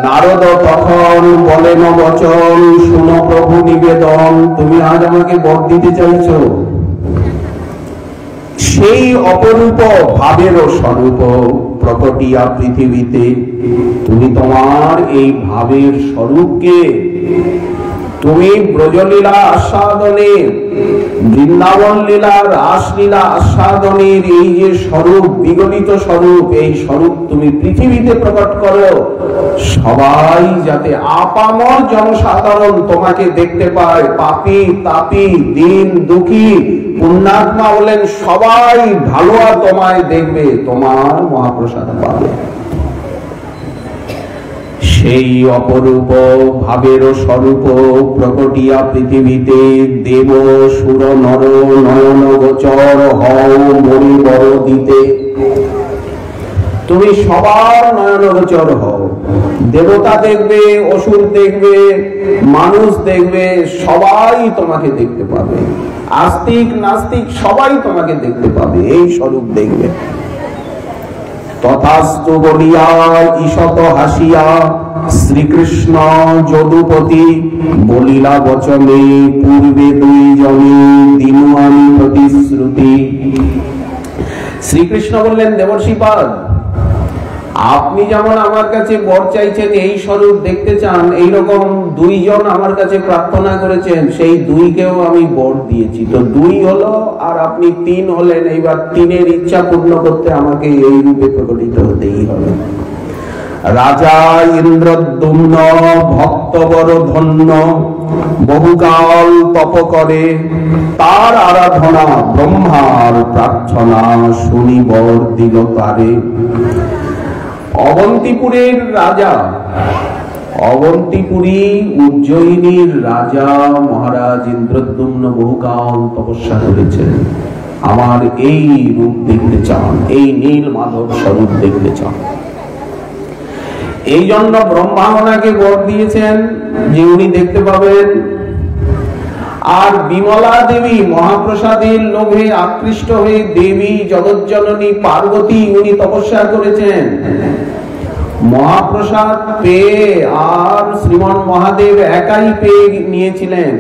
নারদ তখন বলেন বচন, শুনো প্রভু নিবেদন। তুমি আজ আমাকে বর দিতে চাইছো, সেই অপরূপ ভাবেরও স্বরূপ প্রকটিয়া পৃথিবীতে। তুমি তোমার এই ভাবের স্বরূপকে তুমি ব্রজলীলা আস্বাদনে, বৃন্দাবন লীলা, রাসলীলা আস্বাদনের এই যে স্বরূপ, বিগলিত স্বরূপ, এই স্বরূপ তুমি পৃথিবীতে প্রকট করো। সবাই যাতে আপামর জনসাধারণ তোমাকে দেখতে পায়, পাপী তাপী দীন দুঃখী পুণ্যাত্মা বলেন সবাই ভালোয়া তোমায় দেখবে, তোমার মহাপ্রসাদ পাবে। সেই অপরূপ ভাবের স্বরূপ প্রকটিয়া পৃথিবীতে, দেব সুর নর নয়ন গোচর হও মরি বড় দিতে। তুমি সবার নয়ন গোচর হও, দেবতা দেখবে, অসুর দেখবে, মানুষ দেখবে, সবাই তোমাকে দেখতে পাবে। আস্তিক নাস্তিক সবাই তোমাকে দেখতে পাবে, এই স্বরূপ দেখবে। তথাস্তু বলিয়া ঈষৎ হাসিয়া শ্রীকৃষ্ণ যদুপতি বলিলা বচনে পূর্বে দুই জনে দিনু আমি প্রতিশ্রুতি। শ্রীকৃষ্ণ বললেন, দেবর্ষিপাদ, আপনি যেমন আমার কাছে বর চাইছেন, এই স্বরূপ দেখতে চান, এইরকম দুইজন আমার কাছে প্রার্থনা করেছেন, সেই দুইকেও আমি বর দিয়েছি। তো দুই হলো আর আপনি তিন হলেন। এইবার তিনের ইচ্ছা পূর্ণ করতে আমাকে এই রূপে প্রকটিত হতেই হবে। রাজা ইন্দ্রদ্যুম্ন ভক্তবর ধন্য বহুকাল তপ করে, তার আরাধনা ব্রহ্মার প্রার্থনা শুনিবর দিল তারে। অবন্তিপুরের রাজা, অবন্তিপুরী উজ্জয়িনীর রাজা মহারাজ ইন্দ্রদ্যুম্ন বহুকাল তপস্যা করেছেন। আমার এই রূপ দেখতে চান, এই নীল মাধব স্বরূপ দেখতে চান। এই জন্য ব্রহ্মা ওনাকে বর দিয়েছেন যে উনি দেখতে পাবেন। আর বিমলা দেবী মহাপ্রসাদের লোভে আকৃষ্ট হয়ে দেবী জগজ্জননী পার্বতী উনি তপস্যা করেছেন। মহাপ্রসাদ পেয়ে আর শ্রীমন মহাদেব একাই পেয়ে নিয়েছিলেন,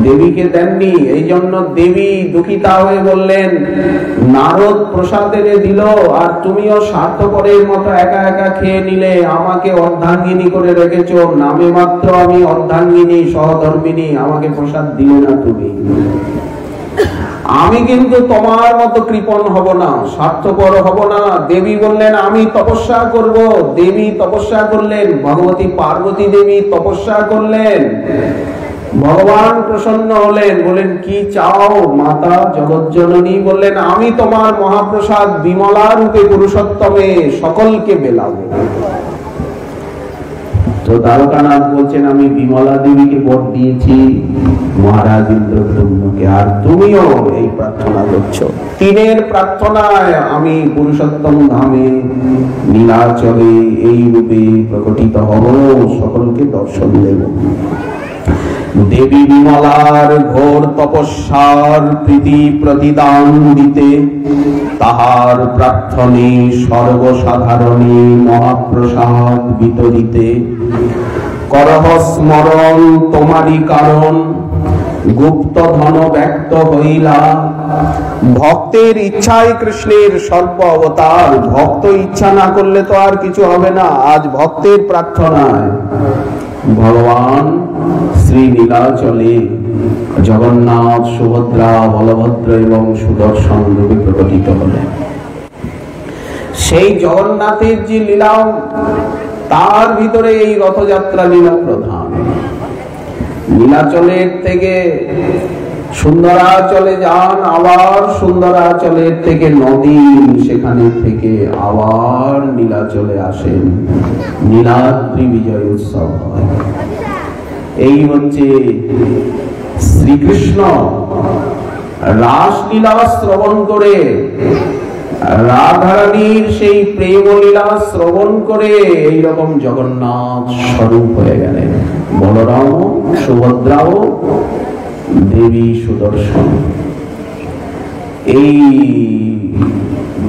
দেবীকে দেননি। এই জন্য দেবী দুঃখিতা হয়ে বললেন, নারদ প্রসাদ এনে দিল আর তুমিও স্বার্থপরের মতো একা একা খেয়ে নিলে, আমাকে অর্ধাঙ্গিনী করে রেখেছো, নামে মাত্র আমি অর্ধাঙ্গিনী সহধর্মিনী, আমাকে প্রসাদ দিলে না তুমি। আমি কিন্তু তোমার মতো কৃপণ হব না, স্বার্থপর হব না। দেবী বললেন, আমি তপস্যা করব। দেবী তপস্যা করলেন, ভগবতী পার্বতী দেবী তপস্যা করলেন। ভগবান প্রসন্ন হলেন, বলেন, কি চাও মাতা জগজ্জননী? বললেন, আমি তোমার মহাপ্রসাদ বিমলা রূপে পুরুষোত্তমে সকলকে বেলাবো। তো দ্বারকানাথ বলছেন, আমি বিমলা দেবীকে বর দিয়েছি মহারাজ ইন্দ্রদ্যুম্নকে, আর তুমিও এই প্রার্থনা করছো। তিনের প্রার্থনায় আমি পুরুষোত্তম ধামে নীলাচলে এই রূপে প্রকটিত হব, সকলকে দর্শন দেব। দেবী বিমলার ঘোর তপস্যার প্রীতি প্রতিদান দিতে, তাহার প্রার্থনে সর্বসাধারণে মহাপ্রসাদ বিতরিতে। করহ স্মরণ তোমারই কারণ, গুপ্ত ধন ব্যক্ত হইলা। ভক্তের ইচ্ছায় কৃষ্ণের সর্ব অবতার, ভক্ত ইচ্ছা না করলে তো আর কিছু হবে না। আজ ভক্তের প্রার্থনায় ভগবান শ্রী নীলাচলে জগন্নাথ, সুভদ্রা, বলভদ্র এবং সুদর্শন রূপে প্রকটিত হলেন। সেই জগন্নাথের যে লীলা, তার ভিতরে এই রথযাত্রা লীলা প্রধান। নীলাচলের থেকে সুন্দরাচলে যান, আবার সুন্দরাচলের থেকে নদী, সেখানে থেকে আবার নীলাচলে আসেন, নীলাদ্রি বিজয় উৎসব হয়। এই হচ্ছে শ্রীকৃষ্ণ রাসলীলা শ্রবণ করে, রাধারানীর সেই প্রেম লীলা শ্রবণ করে এইরকম জগন্নাথ স্বরূপ হয়ে গেলেন। বলরাম, সুভদ্রাও, দেবী সুদর্শন। এই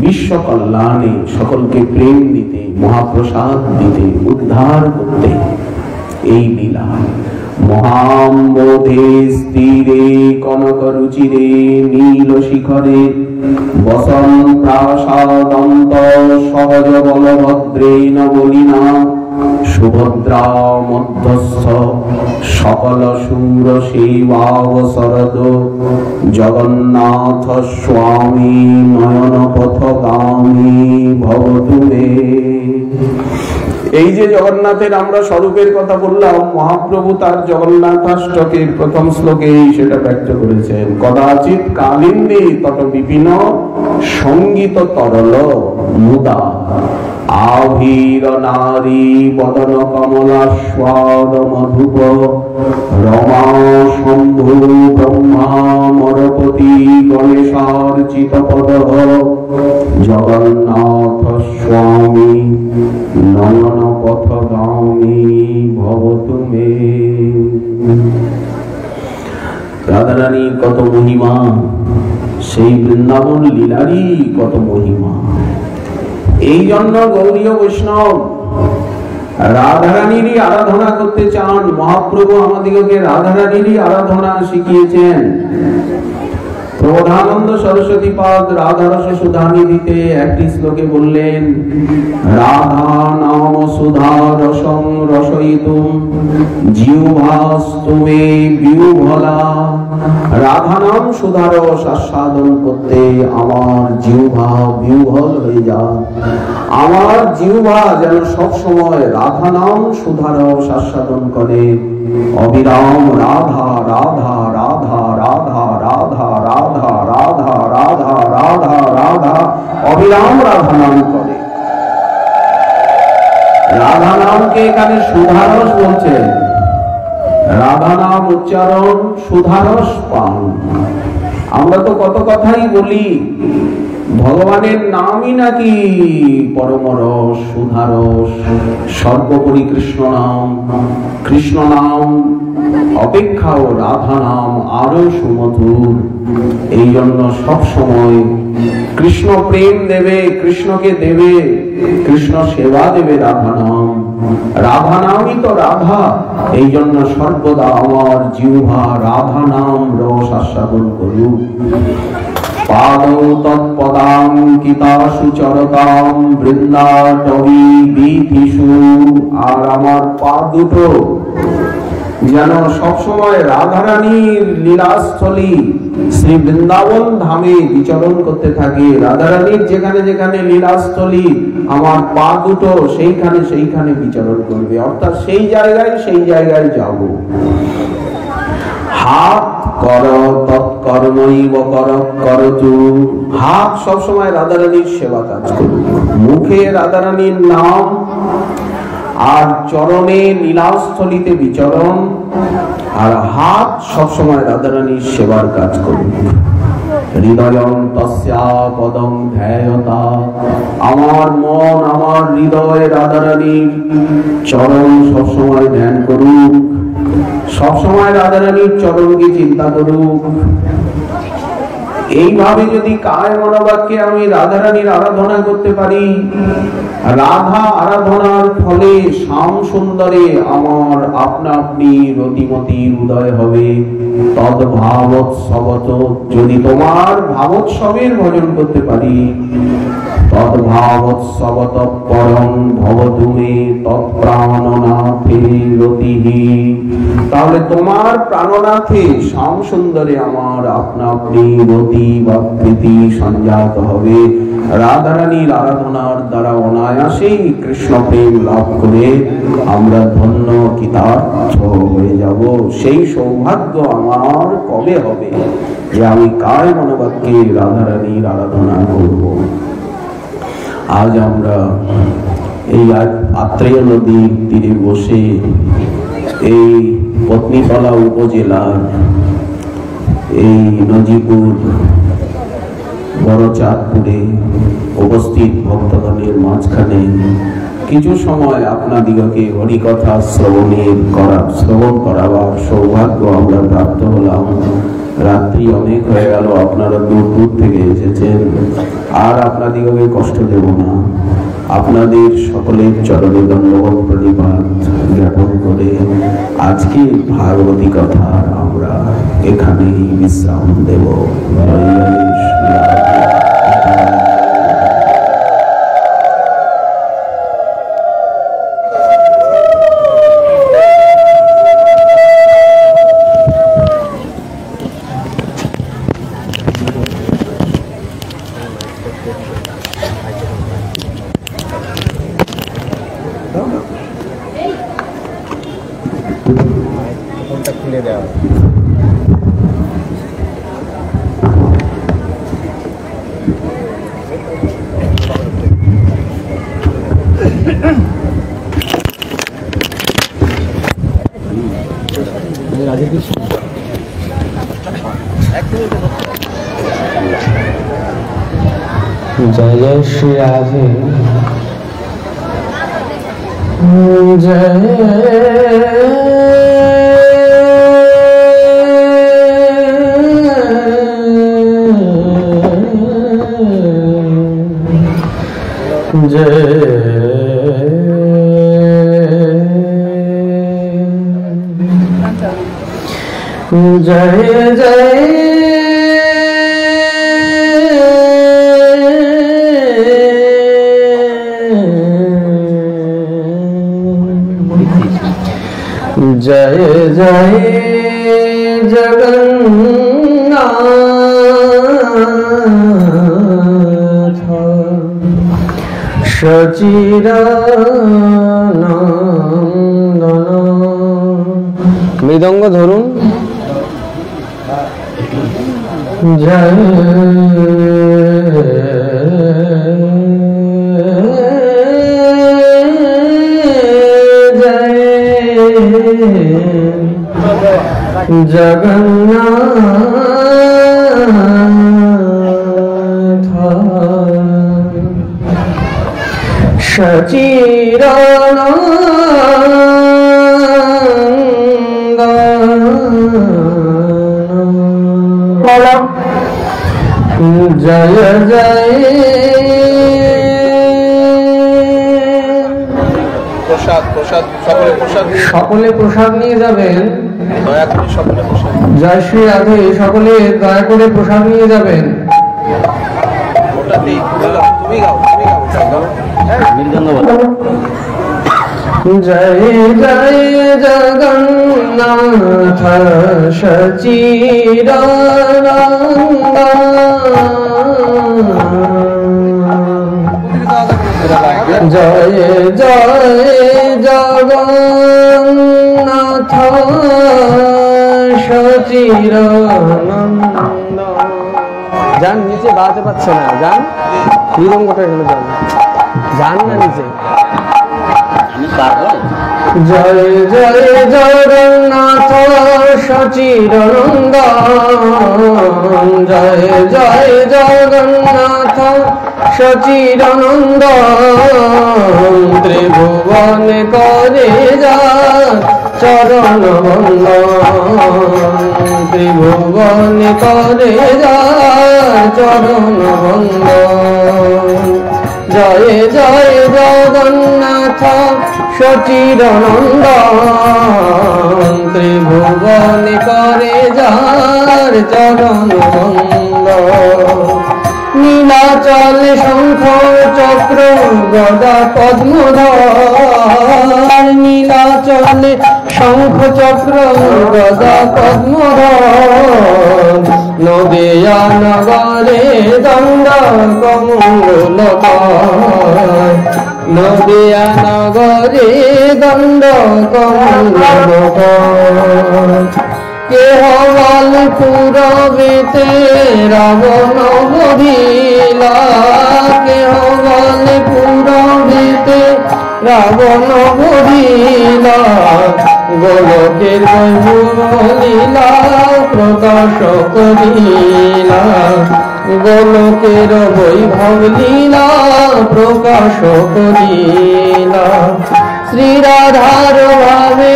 বিশ্ব কল্যাণে সকলকে প্রেম দিতে, মহাপ্রসাদ দিতে, উদ্ধার করতে এই লীলা। মহাম্বোধে স্থিরে কনক রুচিরে নীল শিখরে বসন প্রাসাদন্ত সহজ বলভদ্রেণ বলিনা। সুভদ্রা মধ্যস্থ সকল সুর সেবাবসরদ, জগন্নাথ স্বামী নয়ন পথগামী ভবতু মে। এই যে জগন্নাথের আমরা স্বরূপের কথা বললাম, মহাপ্রভু তার জগন্নাথাষ্টকের প্রথম শ্লোকেই সেটা ব্যক্ত করেছেন। কদাচিৎ কালিন্দী তত বিপিন সঙ্গীত তরল মুদা, আভীর নারী বদন কমলাস্বাদ মধুপ, রমা শম্ভু ব্রহ্মা মরপতি গণেশার্চিত পদ, জগন্নাথ স্বামী নয়ন পথগামী রাধা রানীর কত মহিমা, সেই বৃন্দাবন লীলারই কত মহিমা। এই জন্য গৌরীয় বৈষ্ণব রাধা রানীরই আরাধনা করতে চান। মহাপ্রভু আমাদিগকে রাধা রানীরই আরাধনা শিখিয়েছেন। প্রবোধানন্দ সরস্বতী পাদ রাধারস সুধানিধিতে একটি শ্লোকে বললেন, রাধা নাম সুধা রসং রসয়িতুম জিহ্বাস্তুমে বিহ্বলা। রাধা নাম সুধারস আস্বাদন করতে আমার জিহ্বা বিহ্বল হয়ে যায়। আমার জিহ্বা যেন সব সময় রাধা নাম সুধারস আস্বাদন করে, অবিরাম রাধা রাধা রাধা রাধা রাধা রাধা রাধা রাধা রাধা রাধা অবিরাম রাধা নাম করে। রাধা নামকে এখানে সুধারস বলছে। রাধা নাম উচ্চারণ সুধারস পান। আমরা তো কত কথাই বলি, ভগবানের নামই নাকি পরমরস সুধারস। সর্বোপরি কৃষ্ণ নাম, কৃষ্ণ নাম অপেক্ষাও রাধা নাম আরো সুমধুর। এই জন্য সব সময় কৃষ্ণ প্রেম দেবে, কৃষ্ণকে দেবে, কৃষ্ণ সেবা দেবে রাধা নাম। রাধা নামই তো রাধা। এই জন্য সর্বদা আমার জিহ্বা রাধা নাম রস আস্বাদন করুক। পাদৌ তৎপদাঙ্কিতাসু চরতাম বৃন্দাটবী বীথিষু। আর আমার পা দুটো যেন সবসময় রাধারানীর লীলাস্থলী শ্রী বৃন্দাবন ধামে বিচরণ করতে থাকে। রাধারানীর যেখানে যেখানে লীলাস্থলী আমার পা দুটো সেইখানে সেইখানে বিচরণ করবে, অর্থাৎ সেই জায়গায় যাব। হাত কর তৎকর্মৈব করতু। হাত সবসময় রাধারানীর সেবা কাজ করুক, মুখে রাধারানীর নাম, আর চরণে লীলাস্থলীতে বিচরণ, আর হাত সবসময় রাধারানীর সেবার কাজ করুক। হৃদয়ং তস্যা পদং ধ্যায়তা। আমার মন, আমার হৃদয় রাধারানীর চরণ সবসময় ধ্যান করুক, সবসময় রাধারানীর চরণকে চিন্তা করুক। এইভাবে যদি কায় মনোবাক্যে আমি রাধারানীর আরাধনা করতে পারি, রাধা আরাধনার ফলে শ্যাম সুন্দরে আমার আপনা আপনি রতিমতির উদয় হবে। তদ ভাবোৎসবত, যদি তোমার ভাবোৎসবের ভজন করতে পারি, তদ ভাবোৎসবত পরম ভবতু মে তৎপ্রাণনাথে রতিহি। তাহলে তোমার প্রাণনাথে শ্যাম সুন্দরে আমার আপনা আপনি রতি বা প্রীতি সঞ্জাত হবে। রাধারানীর আরাধনার দ্বারা অনায়াসেই কৃষ্ণ প্রেম লাভ করে আমরা ধন্য কৃতার্থ হয়ে যাব। সেই সৌভাগ্য আমার কবে হবে যে আমি কায় মনোবাক্যে রাধারানীর আরাধনা করব। আজ আমরা এই আত্রেয় নদীর তীরে বসে এই পত্নীতলা উপজেলার এই নজিপুর বড়চাঁদপুরে উপস্থিত ভক্তগণের মাঝখানে কিছু সময় আপনাদিগকে হরিকথা শ্রবণ করাবার সৌভাগ্য আমরা প্রাপ্ত হলাম। রাত্রি অনেক হয়ে গেল, আপনারা দূর দূর থেকে এসেছেন, আর আপনাদিগকে কষ্ট দেব না। আপনাদের সকলের চরণে দণ্ডবত প্রণিপাত জ্ঞাপন করে আজকে ভাগবতী কথা আমরা এখানেই বিশ্রাম দেব। খুলে দেওয়া जय जय श्री राधे जय जय जय जय जय जगन्नाथ सचिदानंदन। মৃদঙ্গ ধরুন। जय जगन्नाथ सचिदानंदन। जय जय প্রসাদ প্রসাদ সকলে প্রসাদ সকলে প্রসাদ নিয়ে যাবেন। দয়া করে সকলে প্রসাদ। জয় শ্রী রাধে। সকলে দয়া করে প্রসাদ নিয়ে যাবেন। ওটা দি তুমি গাও মৃদঙ্গ বলো। जय जय जगन्नाथ सचिदानंद। जय जय जगन्नाथ सचिदानंद। जान नीचे बाते पाচ্ছে না, जान মৃদঙ্গটা এখানে যান, जान না নিচে। जय जय जगन्नाथ सचिदानंद। जय जय जगन्नाथ सचिदानंद। त्रिभुवन करे जा चरण बंदन। त्रिभुवन करे जा चरण बंदन। जय जय जगन्नाथ सचिदानंद। त्रिभुवन करे जार चरण बंदन। নীলাচল শঙ্খ চক্র গদা পদ্মধর। নীলাচল শঙ্খ চক্র গদা পদ্মধর। নদিয়া নগরে দণ্ড কমণ্ডলকার। নদিয়া নগরে দণ্ড কমণ্ডলকার। কেহ বল পুরবেতে রাবণ বধিলা। কেহ বল পুরবেতে রাবণ বধিলা। গোলকের বৈভব লীলা প্রকাশ করিলা। গোলকের বৈভব লীলা প্রকাশ করিলা। শ্রীরাধার ভাবে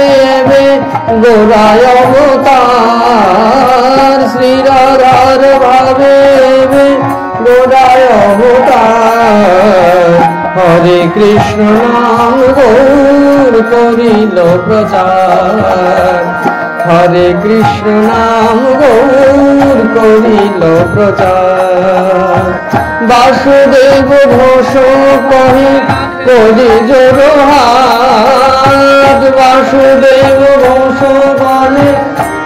গোরায় অবতার। শ্রীরাধার ভাবে গোরায় অবতার। হরে কৃষ্ণ নাম গৌর করিল প্রচার। হরে কৃষ্ণ নাম গৌর করিল প্রচার। বাসুদেব ঘোষ কহি করি জোরহাট। বাসুদেব ঘোষ বলে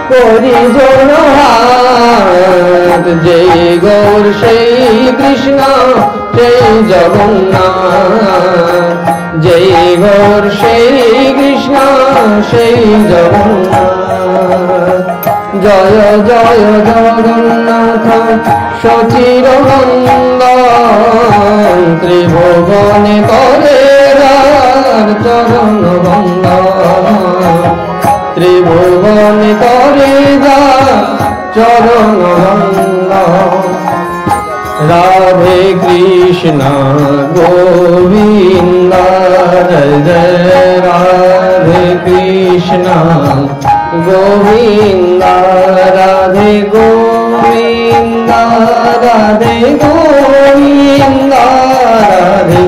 করি জোরহাট। যেই গৌর সেই কৃষ্ণ সেই জগন্নাথ। যেই গৌর সেই কৃষ্ণ সেই জগন্নাথ। জয় জয় জগন্নাথ সচিদানন্দন। ত্রিভুবনে করে যার চরণ বন্দন। ত্রিভুবনে করে যার চরণ বন্দন। রাধে কৃষ্ণ গোবিন্দ জয় জয় রাধে কৃষ্ণ গোবিন্দ রাধে গোবিন্দ রাধে গোবিন্দ রাধে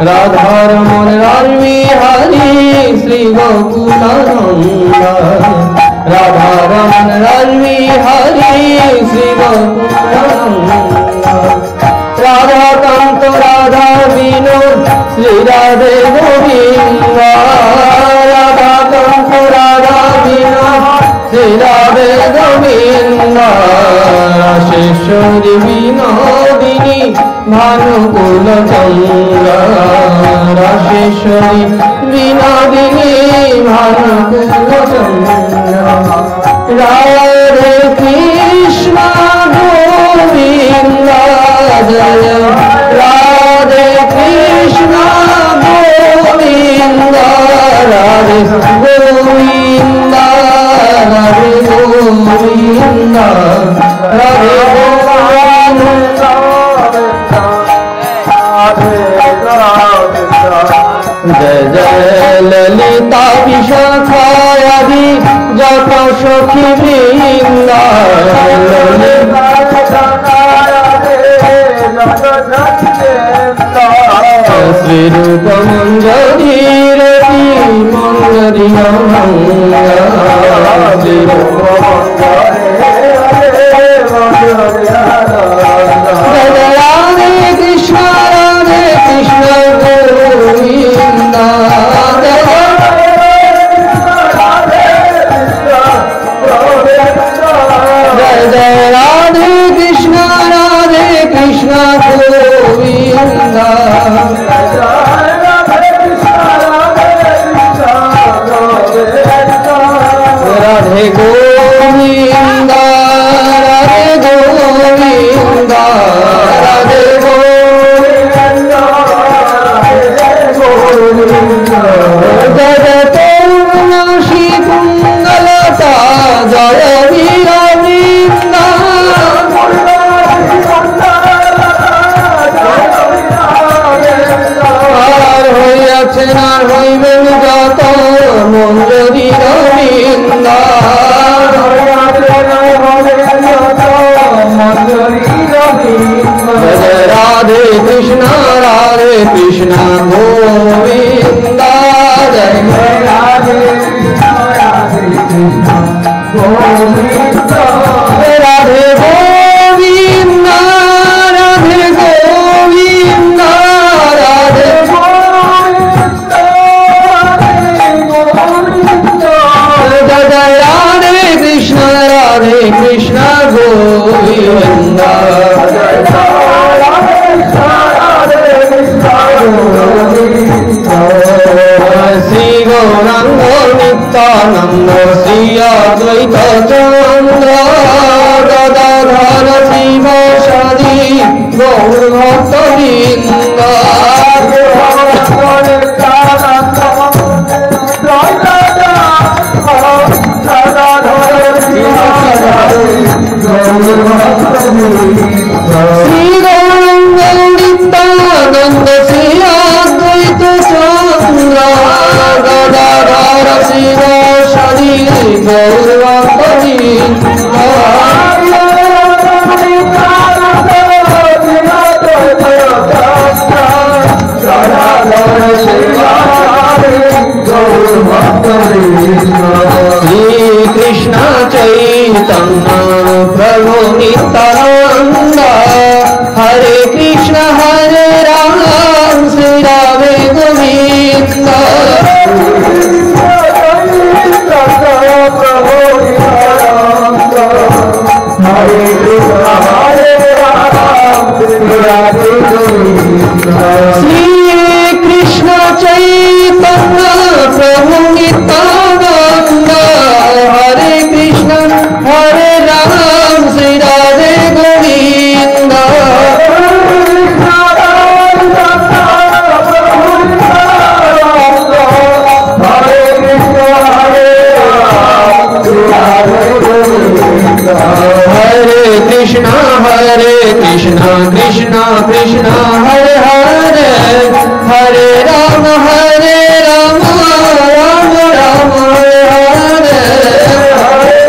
রাধারমণ রাসবিহারী শ্রী গোকুলানন্দ রাধারমণ রাসবিহারী শ্রী গোকুলানন্দ রাধাকান্ত রাধা বিনোদ শ্রী রাধে গোবিন্দ রাধাকান্ত রাধা বিনোদ শ্রী রাধে গোবিন্দ রাশেশ্বরী বিনোদিনী ভানুকুল চন্দ্র রাশেশ্বরী বিনোদিনী ভানুকুল চন্দ্র রাধে কৃষ্ণ গোবিন্দ জয় রাধে কৃষ্ণ গোবিন্দ রাধে গোবিন্দ রাধে গোবিন্দ রাধে जय जय ललिता विशाखादि जप सखी वृंद श्री रूप मंजरी रति मंजरी श्री रूप राधे कृष्ण गोविंद जय जय राधे कृष्ण गोविंद राधे गोविंद राधे गोविंद राधे जय तरुणाशी कुंडलता जय वीरवृंद আর হইয়াছে না হইবেন যত মঞ্জরি রবীন্দ রাধে কৃষ্ণ গোবিন্দ জয় রাধে রাধে গোবিন্দ রাধে গোবিন্দ রাধে জয় রাধে কৃষ্ণ গোবিন্দ শ্রী গৌরাঙ্গ নিত্যানন্দ শ্রী অদ্বৈত চন্দ্র গদাধর শিব সাদি গৌর ভক্তবৃন্দ শ্রী গৌরাঙ্গ নিত্যানন্দ শ্রী অদ্বৈত চন্দ্র গদাধর শিব সাদি গৌর ভক্তবৃন্দ श्री कृष्ण चैतन्य प्रभु नित्यानंद हरे कृष्ण हरे राम श्री राधे गोविंद हरे कृष्ण हरे राम श्री राधे गोविंद श्री कृष्ण चैतन्य प्रभु नित्यानंद हरे कृष्ण हरे राम श्री राधे गोविंद हरे कृष्ण कृष्ण कृष्ण हरे हरे हरे राम राम राम हरे हरे हरे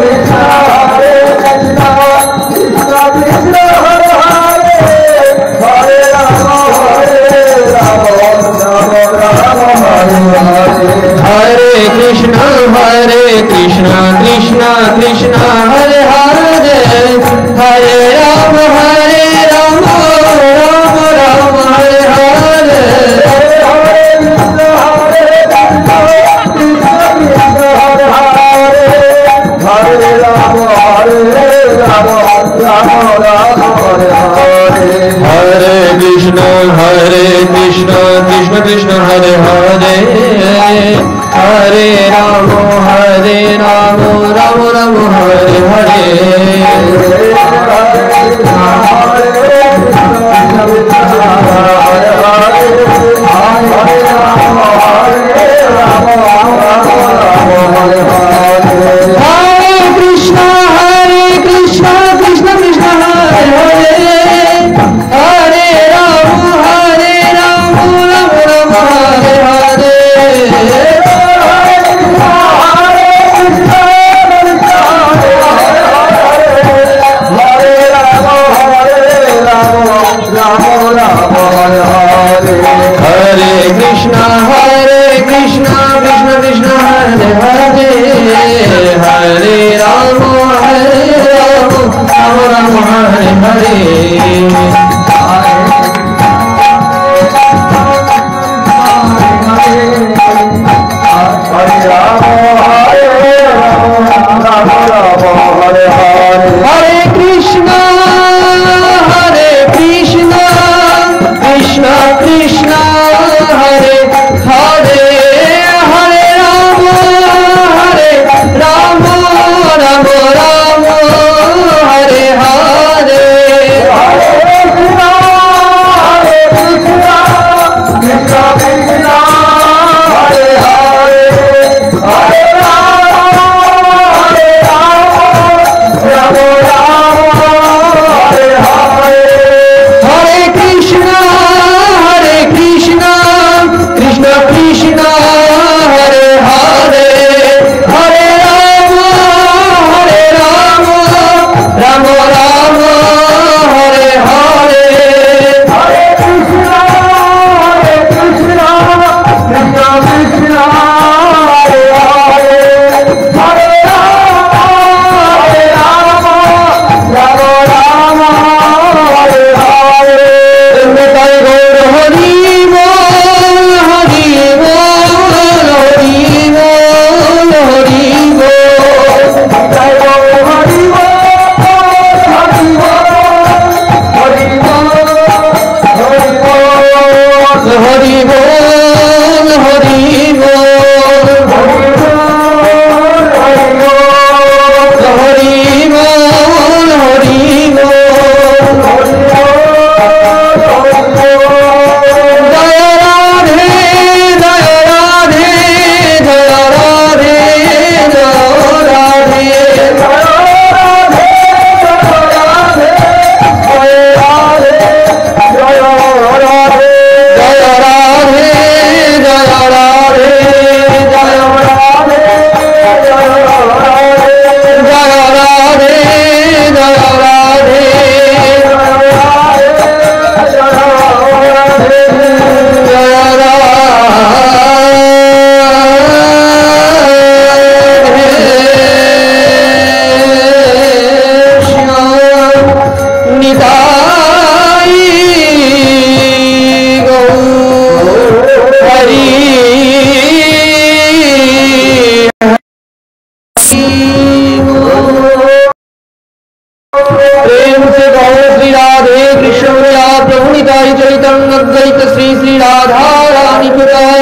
प्रेम से कहो श्री राधे कृष्ण प्रिया प्रभु निताई चैतन्य अद्वैत श्री श्री राधा रानी की जय।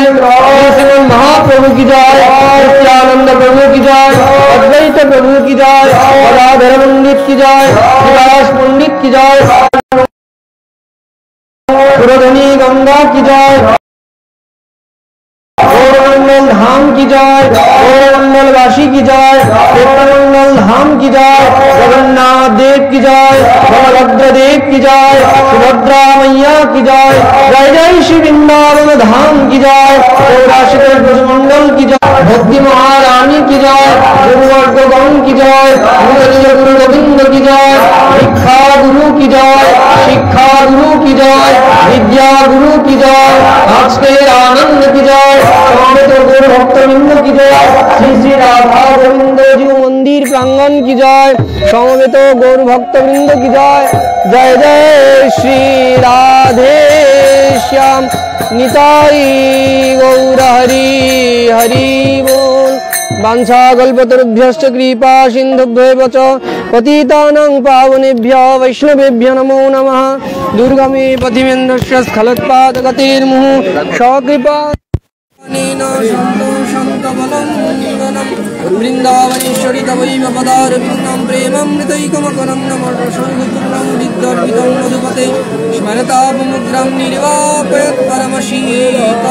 श्री महाप्रभु की जय, नित्यानंद प्रभु की जय, अद्वैत प्रभु की जय, राधर पंडित की जय, विलास पंडित की जय, सुरधनी गंगा की जय, गौरमंडल धाम की जय, गौरमंडल वासी की जय, क्षेत्रमंडल धाम की जय, जगन्नाथ देव की जय, बलभद्र देव की जय, सुभद्रा मैया की जय, जय जय श्री वृंदावन धाम की जय, चौरासी ब्रजमंडल की जय, भक्ति महारानी की जय, गुरुवर्गों की जय, गुरु गोविंद की जय, शिक्षा गुरु की जय, शिक्षा गुरु की जय, विद्या गुरु की जय, अक्षर आनंद की जय, गौर भक्तवृंद की जय, श्री श्री राधा गोविंद जी मंदिर प्रांगण की जय, समवेत गौर भक्तवृंद की जय। जय जय श्री राधे श्याम निताई गौर हरि हरि बोल। वाञ्छाकल्पतरुभ्यश्च कृपा सिन्धुभ्येव च पतितानां पावनेभ्यो वैष्णवेभ्यो नमो नमः। दुर्गमे पथिमेन्द्रस्य स्खलत्पादगतिर्मुहुः सकृपा वृंदावनेश्वरी तवैव पदारविन्दं प्रेममृतैकमकरं नमर्षौगुरुं विद्गर्भितं मधुपते स्मरतापमुग्रं निर्वापयत् परमशीतलमाश्रयामि।